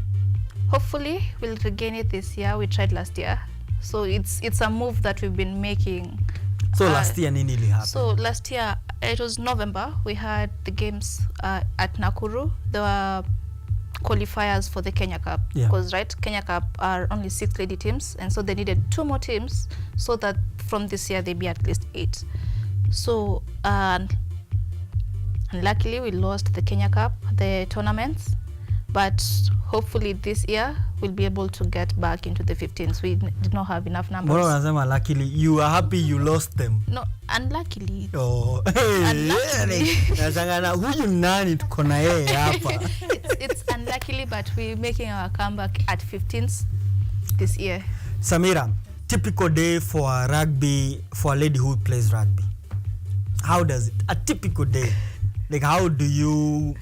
hopefully will regain it this year. We tried last year, so it's a move that we've been making. So last year nini ili happen? So last year it was November. We had the games at Nakuru. There were qualifiers for the Kenya Cup because Kenya Cup are only 6 lady teams, and so they needed 2 more teams so that from this year they be at least 8. So luckily we lost the Kenya Cup, the tournaments, but hopefully this year we'll be able to get back into the 15s. We did not have enough numbers. Mbona unasema luckily? You are happy you lost them? No, unluckily. Oh, unluckily. Nasangana huyu nani tuko na yeye hapa? It's unluckily, but we're making our comeback at 15s this year. Samira, typical day for a rugby, for a lady who plays rugby. How does it? A typical day. Like how do you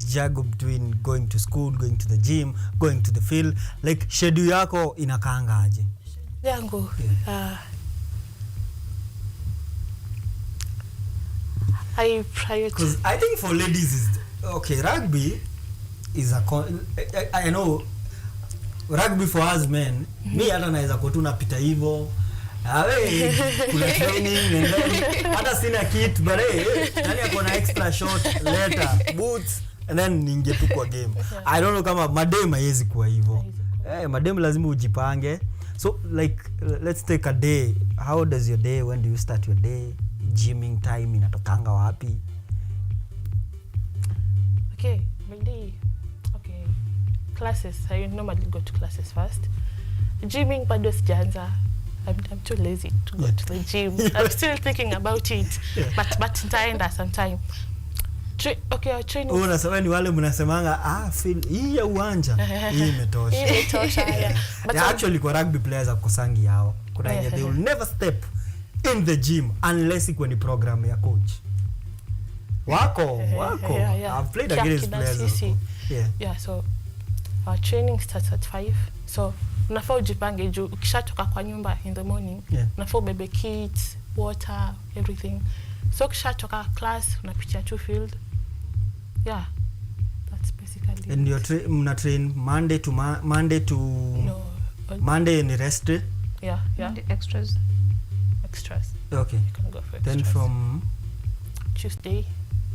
juggle between going to school, going to the gym, going to the field? Like schedule yako inakaanga aje? Yangu. I prioritize. Because I think for ladies is okay. Rugby is I know rugby for us men, mi hata naweza kwa tu napita hivyo. Kuna training and then hata sina kit but nani akona extra shot later boots and then ninge tu kwa game. I don't know kama madem haiwezi kuwa hivyo. Madem lazima ujipange. So like let's take a day. How does your day, when do you start your day? Gymming time inatokanga wapi? Okay, my day. Okay. Classes, I normally go to classes first. Gymming bado sijaanza. I'm too lazy to go to the gym. I'm still thinking about it. But nitaenda sometime. Okay, training. Unasema ni wale mnasemanga feel hii ya uwanja hii imetosha. Imetosha, yeah. But actually kwa rugby players akosangi yao. Kuna yenye they will never step in the gym unless iko ni program ya coach. Wako. Yeah. I've played against players. Yeah, so our training starts at 5. So unafaa ujipange juu ukishatoka kwa nyumba in the morning, unafaa ubebe kits, water, everything. So ukishatoka class unapitia tu field. Yeah. That's basically. And you're mna train Monday to Monday ni rest day? Yeah. Monday extras. Okay. You can go for extras. Then from Tuesday,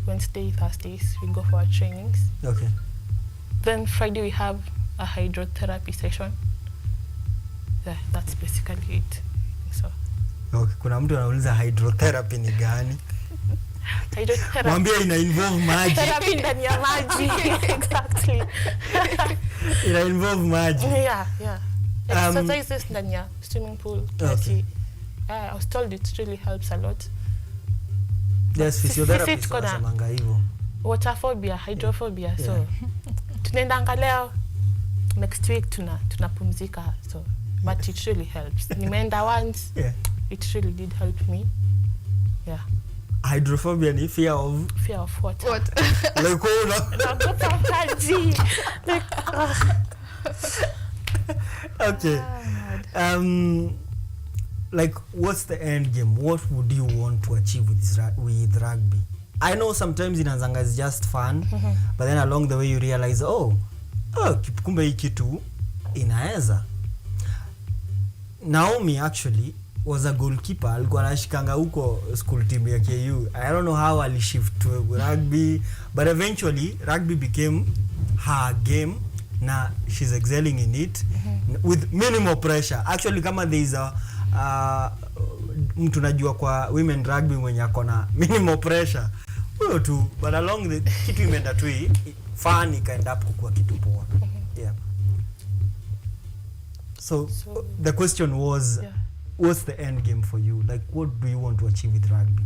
Wednesday, Thursdays we go for our trainings. Okay. Then Friday we have a hydrotherapy session. Yeah, that's basically it. So. Okay, kuna mtu anauliza hydrotherapy ni gani? Hydrotherapy. Mwambie ina involve maji. Therapy ndani ya maji. Exactly. Ina involve maji. Yeah. Exercises ndani ya swimming pool. Okay. I was told it really helps a lot. Yes, physiotherapy wanasema hivyo. Water phobia, hydrophobia. So tunaenda angalau next week tunapumzika. So but it really helps. Nimeenda once. It really did help me. Yeah. Hydrophobia ni fear of water. Like okay. Like what's the end game? What would you want to achieve with rugby? I know sometimes inaanzanga is just fun, but then along the way you realize kumbe hii kitu inaweza. Naomi actually was a goalkeeper. Alikuwa anashikanga huko school team ya KU. I don't know how ali shift to rugby, but eventually rugby became her game. Na she's excelling in it with minimal pressure. Actually kama there is a mtu najua kwa women rugby mwenye akona minimal pressure. Huyo tu, but along the kitu imeenda tu fun ikaenda up kukua kitu poa. Yeah. So the question was, what's the end game for you? Like what do you want to achieve with rugby?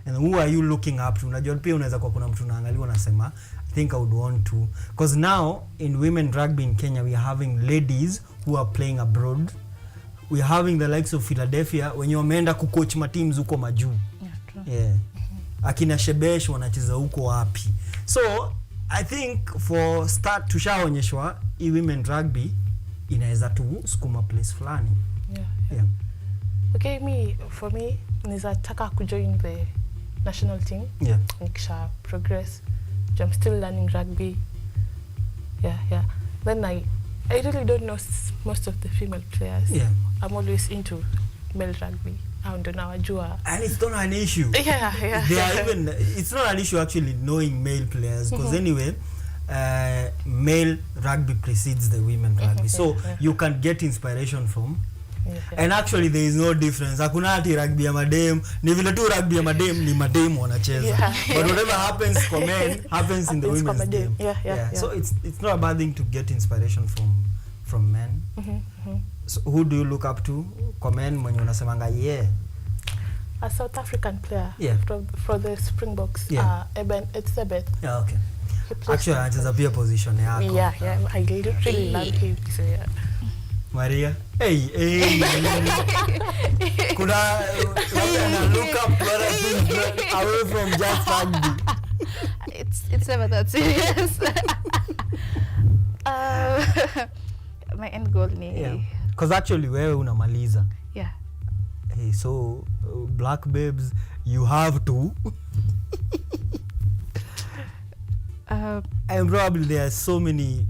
And who are you looking up to? Unajua pia unaweza kwa kuna mtu unaangalia unasema I think I would want to, because now in women rugby in Kenya we are having ladies who are playing abroad. We are having the likes of Philadelphia wenye wameenda kucoach ma teams huko majuu. Yeah. Akina Shebesh wanacheza huko wapi. So I think for start tushaonyeshwa i women rugby inaweza tu sukuma place fulani. Yeah. Okay, for me nizataka kujoin the national team. Yeah. Nikisha progress. I'm still learning rugby. Yeah. Then I really don't know most of the female players. Yeah. I'm always into male rugby. I don't know wajua. And it's not an issue. Yeah. They are even, it's not an issue actually knowing male players, because anyway, male rugby precedes the women rugby. So you can get inspiration from. And actually there is no difference. Hakuna ati rugby ya madem, ni vile tu rugby ya madem ni madem wanacheza. But whatever happens for men happens in the women's game. Yeah. So it's not a bad thing to get inspiration from men. So who do you look up to? Kwa men mwenye unasemanga a South African player from the Springboks. It's Ebeth. Yeah, okay. Actually anacheza pia position yako. Yeah. I really love him. So yeah. Maria, hey, could I look up to other things away from just rugby? It's never that serious. My end goal ni. Because actually wewe unamaliza. Yeah. Hey, so black babes, you have to. And probably there are so many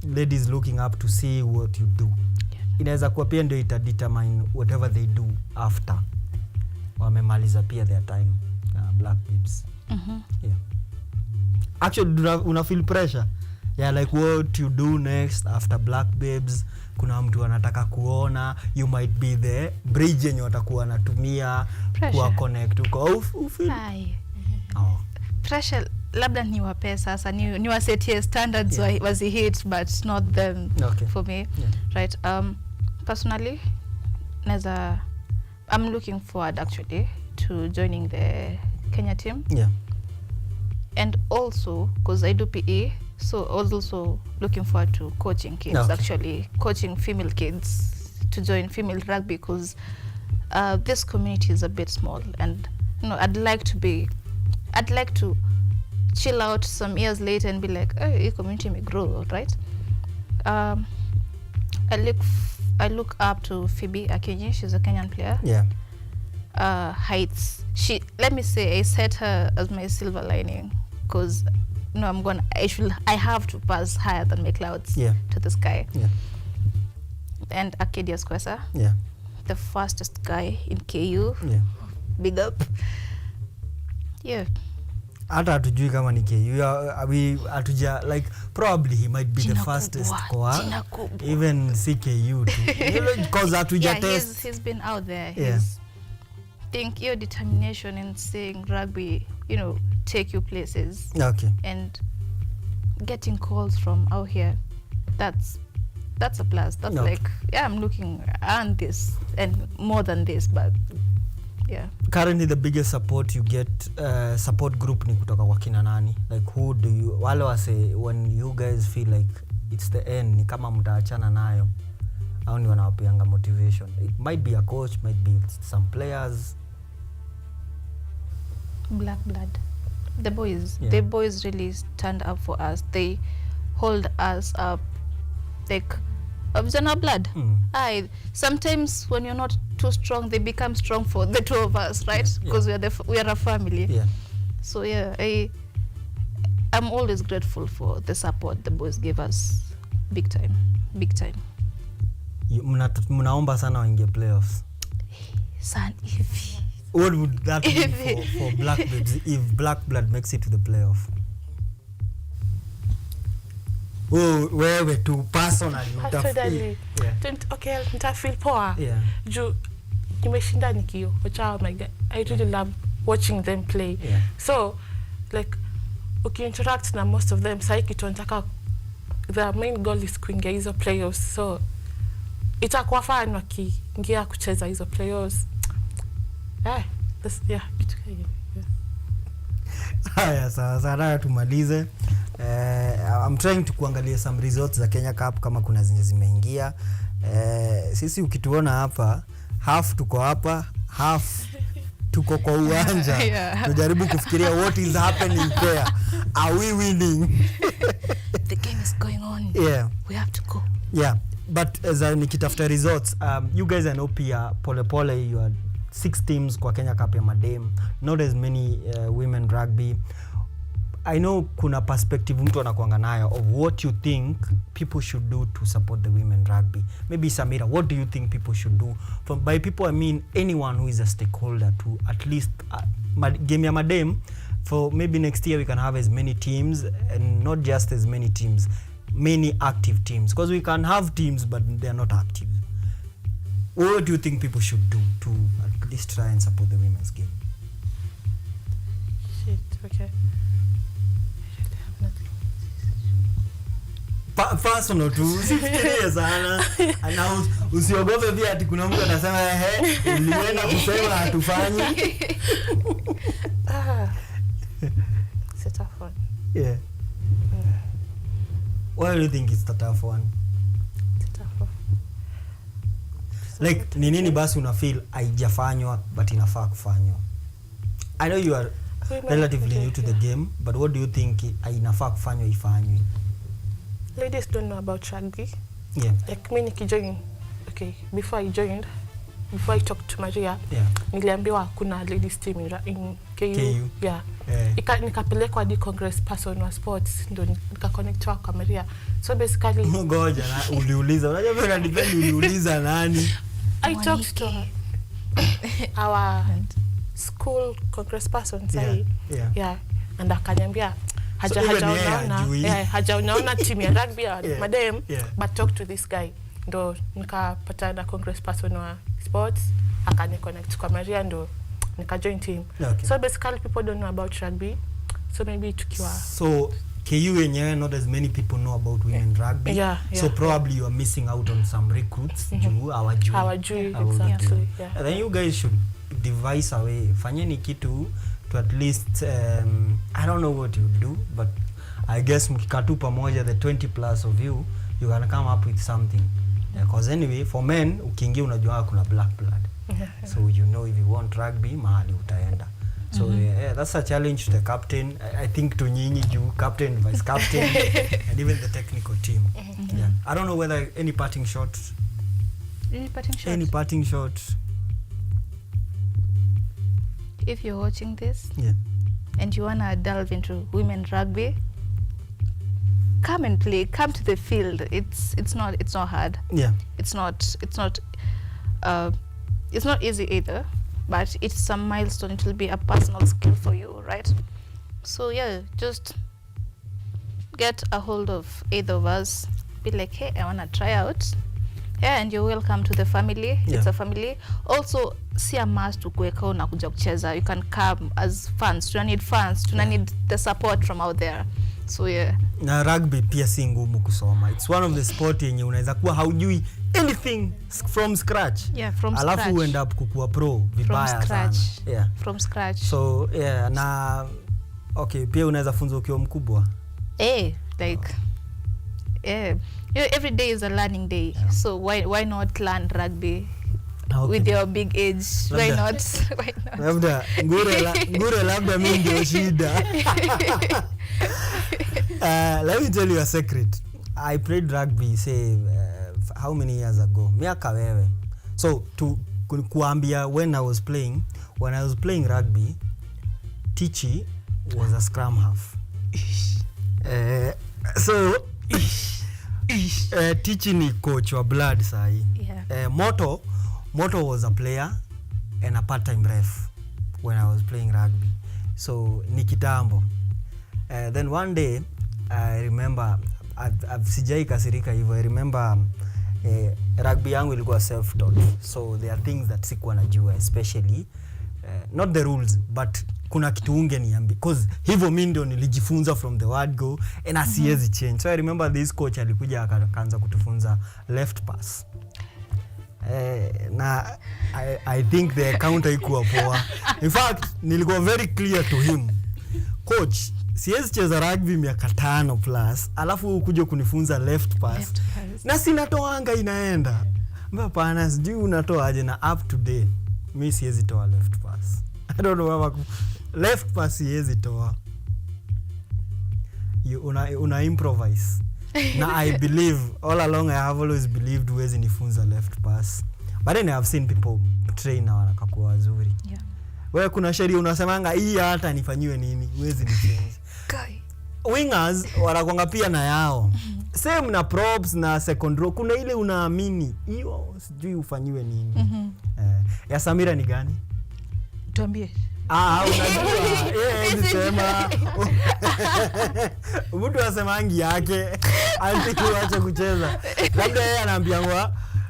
ladies looking up to see what you do. Inaweza kuwa pia ndio ita determine whatever they do after wamemaliza pia their time Black Babes. Yeah. Actually una feel pressure? Yeah, like what you do next after Black Babes. Kuna mtu anataka kuona, you might be the bridge yenye watakuwa natumia kuwa connect uko feel. Pressure labda ni wape sasa ni wasetie standards was hit but not them for me. Right. Personally I'm looking forward actually to joining the Kenya team. Yeah. And also because I do PE, so also looking forward to coaching kids, actually coaching female kids to join female rugby, because this community is a bit small, and I'd like to chill out some years later and be like, oh, this community may grow, right? I look up to Phoebe Akinyi. She's a Kenyan player. Yeah. Heights. Let me say, I set her as my silver lining, because I have to pass higher than my clouds to the sky. Yeah. And Arcadia Squesa. Yeah. The fastest guy in KU. Yeah. Big up. Yeah. Hata hatujui kama ni KU. Hatuja like probably he might be the fastest kwa. Even CKU too. Because hatuja test. He's been out there. He's think your determination in seeing rugby, take you places. Okay. And getting calls from out here, that's a plus. That's like, I'm looking and this and more than this, but yeah. Currently the biggest support you get, support group ni kutoka kwa kina nani? Like who do you, wale wase, when you guys feel like it's the end, ni kama mtaachana nayo, au ni wanawapeanga motivation? It might be a coach, might be some players. Black blood. The boys really stand up for us. They hold us up like Abzana blood. Sometimes when you're not too strong, they become strong for the two of us, right? Because we are a family. Yeah. So yeah, I'm always grateful for the support the boys give us. Big time. Mnaomba sana waingie playoffs. San hivi. What would that mean for Black Babes if Black Blood makes it to the playoff? Oh, wewe tu personally. Okay, nitafeel poa. Yeah. Juu nimeshinda nikio. Oh my God, I really love watching them play. Yeah. So like interact na most of them, sai kitu nataka, the main goal is kuingia hizo playoffs. So itakuwa fun wakiingia kucheza hizo playoffs. Haya, sawa tumalize. I'm trying to kuangalia some results za Kenya Cup kama kuna zenye zimeingia. Sisi ukituona hapa, half tuko hapa, half tuko kwa uwanja. Tujaribu kufikiria what is happening there. Are we winning? The game is going on. Yeah. We have to go. Yeah. But as nikitafuta results, you guys are pia pole you are 6 teams kwa Kenya Cup ya madem, not as many women rugby. I know kuna perspective mtu anakuanga nayo of what you think people should do to support the women rugby. Maybe Samira, what do you think people should do? By people I mean anyone who is a stakeholder to at least game ya madem, for maybe next year we can have as many teams, and not just as many teams, many active teams, because we can have teams but they are not active. What do you think people should do to at least try and support the women's game? Okay. Personal tu, usifikirie sana. Na usiogope pia ati kuna mtu anasema ulienda kusema hatufanyi. It's a tough one. Yeah. Why do you think it's a tough one? It's a tough one. Like ni nini basi una feel haijafanywa but inafaa kufanywa? I know you are relatively new to the game, but what do you think inafaa kufanywa ifanywe? Ladies don't know about rugby. Yeah. Like me nikijoin, okay, before I talked to Maria, yeah, niliambiwa kuna ladies team in KU. Yeah. Nikapelekwa hadi congress person wa sports ndo nikaconnectwa kwa Maria. So basically ngoja na uliuliza unajua vile depend uliuliza nani? I talked to our school congress person say yeah and akaniambia hajaona team ya rugby madam but talk to this guy. Ndo nikapata na congress person wa sports akani connect kwa Maria ndo nika join team. So basically people don't know about rugby, so maybe tukiwa so KU yenyewe not as many people know about women rugby. So probably you are missing out on some recruits juu hawajui exactly. And then you guys should devise a way, fanyeni kitu to at least I don't know what you do, but I guess mkikatu pamoja the 20 plus of you can come up with something. Because anyway for men ukiingia unajua kuna black blood. So you know if you want rugby mahali utaenda. So that's a challenge to the captain. I think to nyinyi juu captain, vice captain and even the technical team. I don't know whether any parting shots. Any parting shots. If you're watching this and you wanna delve into women rugby, come and play. Come to the field. It's not hard. It's not easy either, but it's some milestone. It will be a personal skill for you, right? So just get a hold of either of us. Be like, hey, I wanna try out. And you're welcome to the family. It's a family. Also, see a must to kuweka na kuja kucheza. You can come as fans. Tuna need fans. Tuna need the support from out there. So na rugby pia si ngumu kusoma. It's one of the sport yenye unaweza kuwa haujui anything from scratch. From scratch. Alafu end up kukua pro vibaya sana. From scratch. So na okay, pia unaweza funza ukiwa mkubwa. Every day is a learning day. So why not learn rugby with your big age? Why not? Labda ngure labda mimi ndio shida. Let me tell you a secret. I played rugby say how many years ago? Miaka wewe. So to kuambia when I was playing rugby, Tichi was a scrum half. So Tichi ni coach wa blood sahi. Moto was a player and a part-time ref when I was playing rugby. So ni kitambo. Then one day I remember sijai kasirika hivyo. I remember rugby yangu ilikuwa self-taught. So there are things that sikuwa najua, especially not the rules but kuna kitu ungeniambia because hivyo mimi ndio nilijifunza from the word go and asiwezi change. So I remember this coach alikuja akaanza kutufunza left pass. Na I think the counter ikuwa poa. In fact nilikuwa very clear to him, coach, siwezi cheza rugby miaka 5 plus alafu ukuje kunifunza left pass. Na sinatoanga inaenda. Hapana, sijui unatoa aje na up to date. Mimi siwezi toa left pass. I don't know why left pass siwezi toa. Una improvise. Na I believe all along I have always believed huwezi nifunza left pass. But then I have seen people train na wanakuwa wazuri. Wewe kuna sheria unasemanga hii hata nifanyiwe nini, huwezi ni change. Wingers wanakonga pia na yao. Same na props na second row. Kuna ile unaamini hiyo sijui ufanyiwe nini. Ya Samira ni gani? Tuambie. Unajua sema mtu asemangi yake anataka kucheza. Labda yeye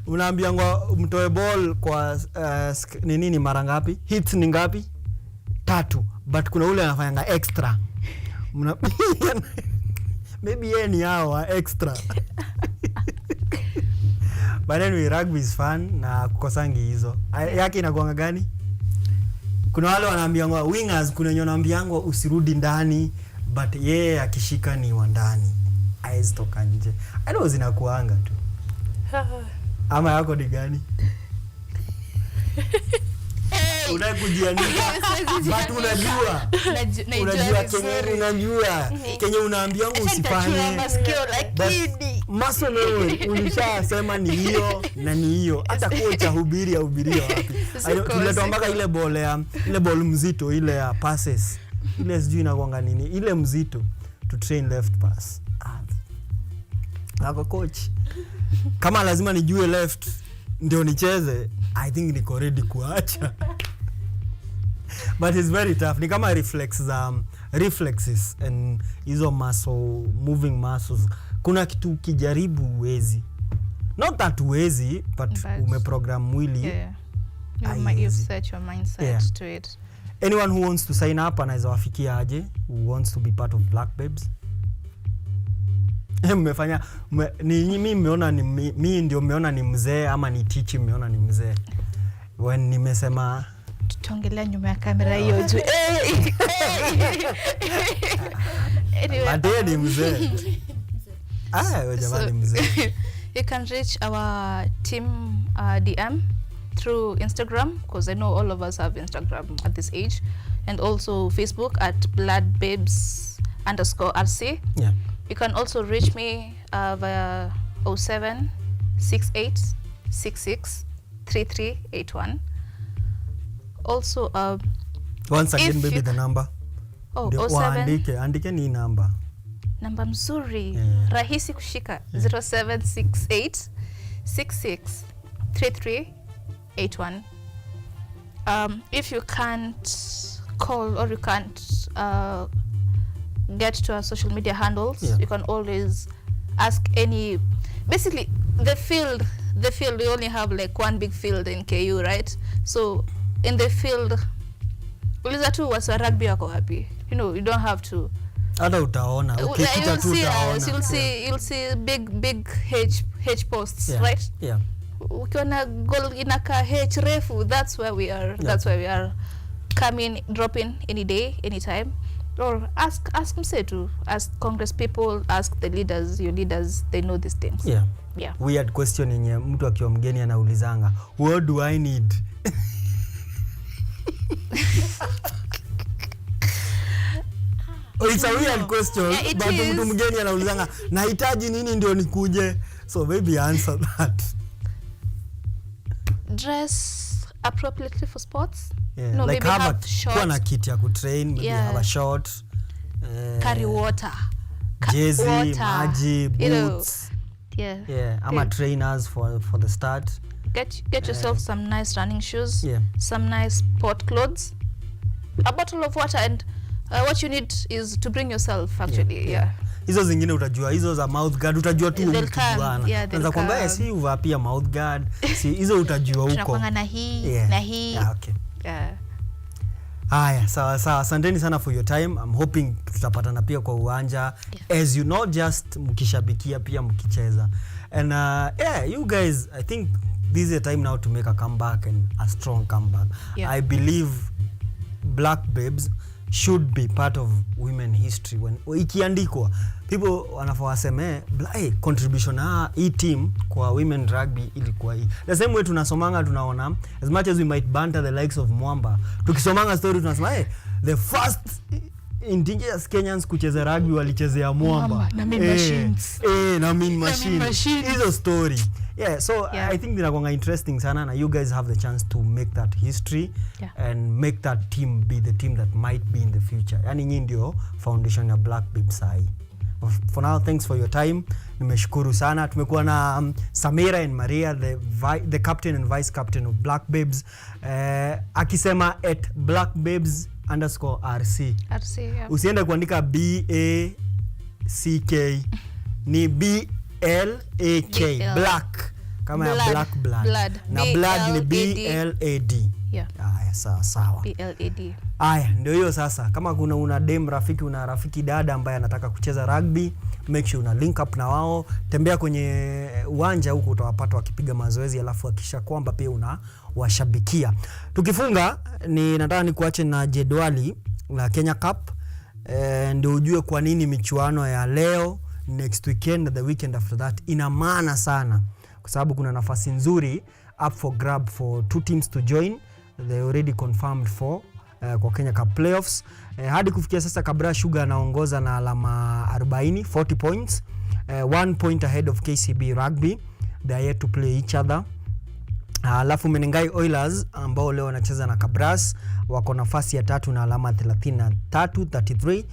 unaambiangwa mtoe ball kwa nini mara ngapi? Hits ni ngapi? 3. But kuna ule anafanyanga extra. Maybe yeye ni hao extra. But anyway, rugby is fun na kukosangi hizo. Yake inakuanga gani? Kuna wale wanaambiangwa wingers, kuna wenye wanaambiangwa usirudi ndani but yeye akishika ni wa ndani. Eyes toka nje. I know zinakuanga tu. Ama yako ni gani? Unakujiandika. But unajua Kenya unaambia wangu usifanye. Maso memory ulishasema ni hiyo na ni hiyo. Hata kocha hubiria wapi. Tuletoa mpaka ile ball mzito ile ya passes. Ile sijui inakuanga nini. Ile mzito to train left pass. Ako coach. Kama lazima nijue left ndio nicheze, I think niko ready kuacha. But it's very tough. Ni kama reflexes and hizo moving muscles. Kuna kitu kijaribu uwezi. Not that uwezi, but umeprogram mwili. Yeah. You've set your mindset to it. Anyone who wants to sign up anaweza wafikia aje? Who wants to be part of Black Babes? Mmefanya mimi nimeona mimi ndio nimeona ni mzee ama ni teach nimeona ni mzee. When nimesema tutongelea nyuma ya kamera hiyo juu. Anyway, ni mzee. Jamani mzee. You can reach our team DM through Instagram, because I know all of us have Instagram at this age, and also Facebook at bloodbabes_RC. Yeah. You can also reach me via 07 68 66 3381. Also, once again, baby, the number. Oh, 07. Andike ni number. Namba mzuri, rahisi kushika. 0768 66 3381. If you can't call or you can't get to our social media handles, you can always ask any. Basically, the field we only have like one big field in KU, right? So in the field, uliza tu wasa rugby wako wapi. You know, you don't have to. Hata utaona. Ukipita tu utaona. You'll see big H posts, right? Yeah. Ukiona goal inaka H refu, that's where we are. That's where we are. Come in, drop in any day, anytime. Or ask mse to ask Congress people, ask the leaders, your leaders, they know these things. Yeah. Yeah. Weird question yenye mtu akiwa mgeni anaulizanga, what do I need? It's a weird question, but mtu mgeni anaulizanga, nahitaji nini ndio nikuje? So maybe answer that. Dress appropriately for sports. Yeah. No, like maybe have shorts. Kuwa na kit ya kutrain, maybe have a short. Carry water. Jersey, maji, boots. Yeah. I'm trainers for the start. Get yourself some nice running shoes. Yeah. Some nice sport clothes. A bottle of water, and what you need is to bring yourself actually. Yeah. Hizo zingine utajua, hizo za mouth guard utajua tu ukijuana. Unaweza kwambia si uvaa pia mouth guard. Si hizo utajua huko. Tunapanga na hii, na hii. Okay. Haya, sawa. Asanteni sana for your time. I'm hoping tutapatana pia kwa uwanja. As you know, just mkishabikia pia mkicheza. And you guys, I think this is a time now to make a comeback, and a strong comeback. I believe Black Babes should be part of women history. When ikiandikwa, people wanafaa waseme contribution hii team kwa women rugby ilikuwa hii. The same way tunasomanga tunaona, as much as we might banter the likes of Mwamba, tukisomanga story tunasema the first indigenous Kenyans kucheza rugby walichezea Mwamba. Na mean machines. Na mean machines. Hizo story. So I think they're interesting sana, and you guys have the chance to make that history and make that team be the team that might be in the future. Yani nyinyi ndio foundation ya Black Babes sai. For now, thanks for your time. Nimeshukuru sana. Tumekuwa na Samira and Maria, the captain and vice captain of Black Babes. Akisema @blackbabes_RC. Usiende kuandika BACK, ni BLAK, black kama ya black blood. Na blood ni BLAD. Sawa. BLAD. Aya, ndio hiyo sasa. Kama kuna una rafiki dada ambaye anataka kucheza rugby, make sure una link up na wao. Tembea kwenye uwanja huko, utawapata wakipiga mazoezi, alafu hakisha kwamba pia una washabikia. Tukifunga, nataka nikuache na jedwali la Kenya Cup. Ndio ujue kwa nini michuano ya leo, next weekend na the weekend after that ina maana sana, kwa sababu kuna nafasi nzuri up for grab for two teams to join. they already confirmed for kwa Kenya Cup playoffs. Hadi kufikia sasa Kabra Sugar anaongoza na alama 40, 40 points. 1 point ahead of KCB Rugby. They are yet to play each other. Alafu Menengai Oilers ambao leo wanacheza na Kabras wako nafasi ya 3 na alama 33.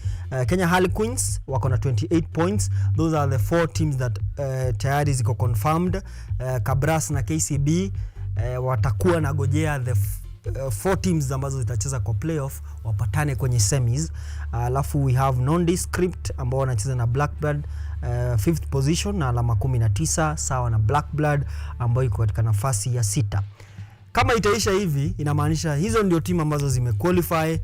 Kenya Harlequins wako na 28 points. Those are the 4 teams that tayari ziko confirmed. Kabras na KCB watakuwa na gojea the 4 teams ambazo zitacheza kwa playoff wapatane kwenye semis. Alafu we have Nondescript ambao wanacheza na Blackbird 5th position na alama 19 sawa na Blackbird ambao iko katika nafasi ya 6. Kama itaisha hivi inamaanisha hizo ndio timu ambazo zimequalify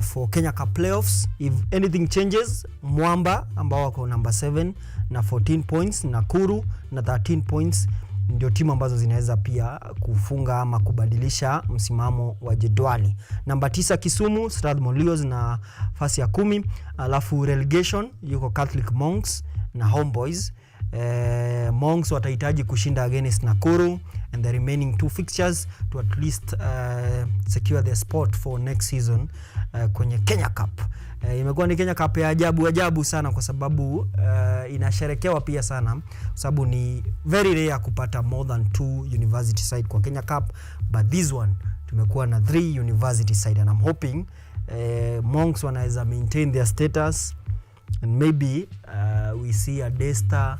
for Kenya Cup playoffs. If anything changes, Mwamba ambao wako number 7 na 14 points, Nakuru na 13 points ndio timu ambazo zinaweza pia kufunga ama kubadilisha msimamo wa jedwali. Namba 9 Kisumu Strathmore Leos na nafasi ya 10. Alafu relegation yuko Catholic Monks na Homeboys. Monks watahitaji kushinda against Nakuru and the remaining 2 fixtures to at least secure their spot for next season kwenye Kenya Cup. Imekuwa ni Kenya Cup ya ajabu sana kwa sababu inasherekewa pia sana kwa sababu ni very rare kupata more than 2 university side kwa Kenya Cup, but this one tumekuwa na 3 university side and I'm hoping Monks wanaweza maintain their status and maybe we see a Daystar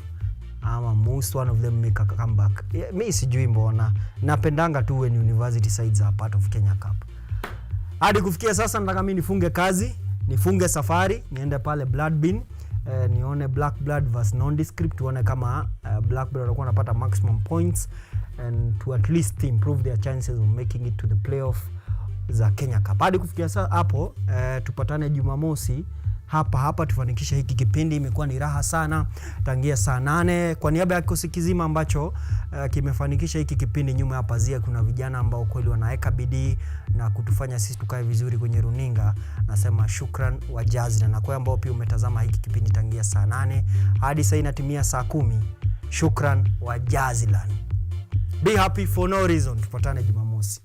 ama most one of them make a comeback. Mimi sijui mbona napendanga tu when university sides are part of Kenya Cup. Hadi kufikia sasa nataka mimi nifunge kazi, nifunge safari, niende pale Blood Bean, nione Blackbird versus Nondescript, tuone kama Blackbird watakuwa wanapata maximum points and to at least improve their chances of making it to the playoff za Kenya Cup. Hadi kufikia sasa hapo tupatane Jumamosi hapa tufanikisha hiki kipindi. Imekuwa ni raha sana tangia saa 8 kwa niaba ya kikosi kizima ambacho kimefanikisha hiki kipindi. Nyuma ya pazia kuna vijana ambao kweli wanaweka bidii na kutufanya sisi tukae vizuri kwenye runinga. Nasema shukran wajazi na kwa ambao pia umetazama hiki kipindi tangia saa 8 hadi sasa inatimia saa 10. Shukran wajazi lan. Be happy for no reason. Tupatane Jumamosi.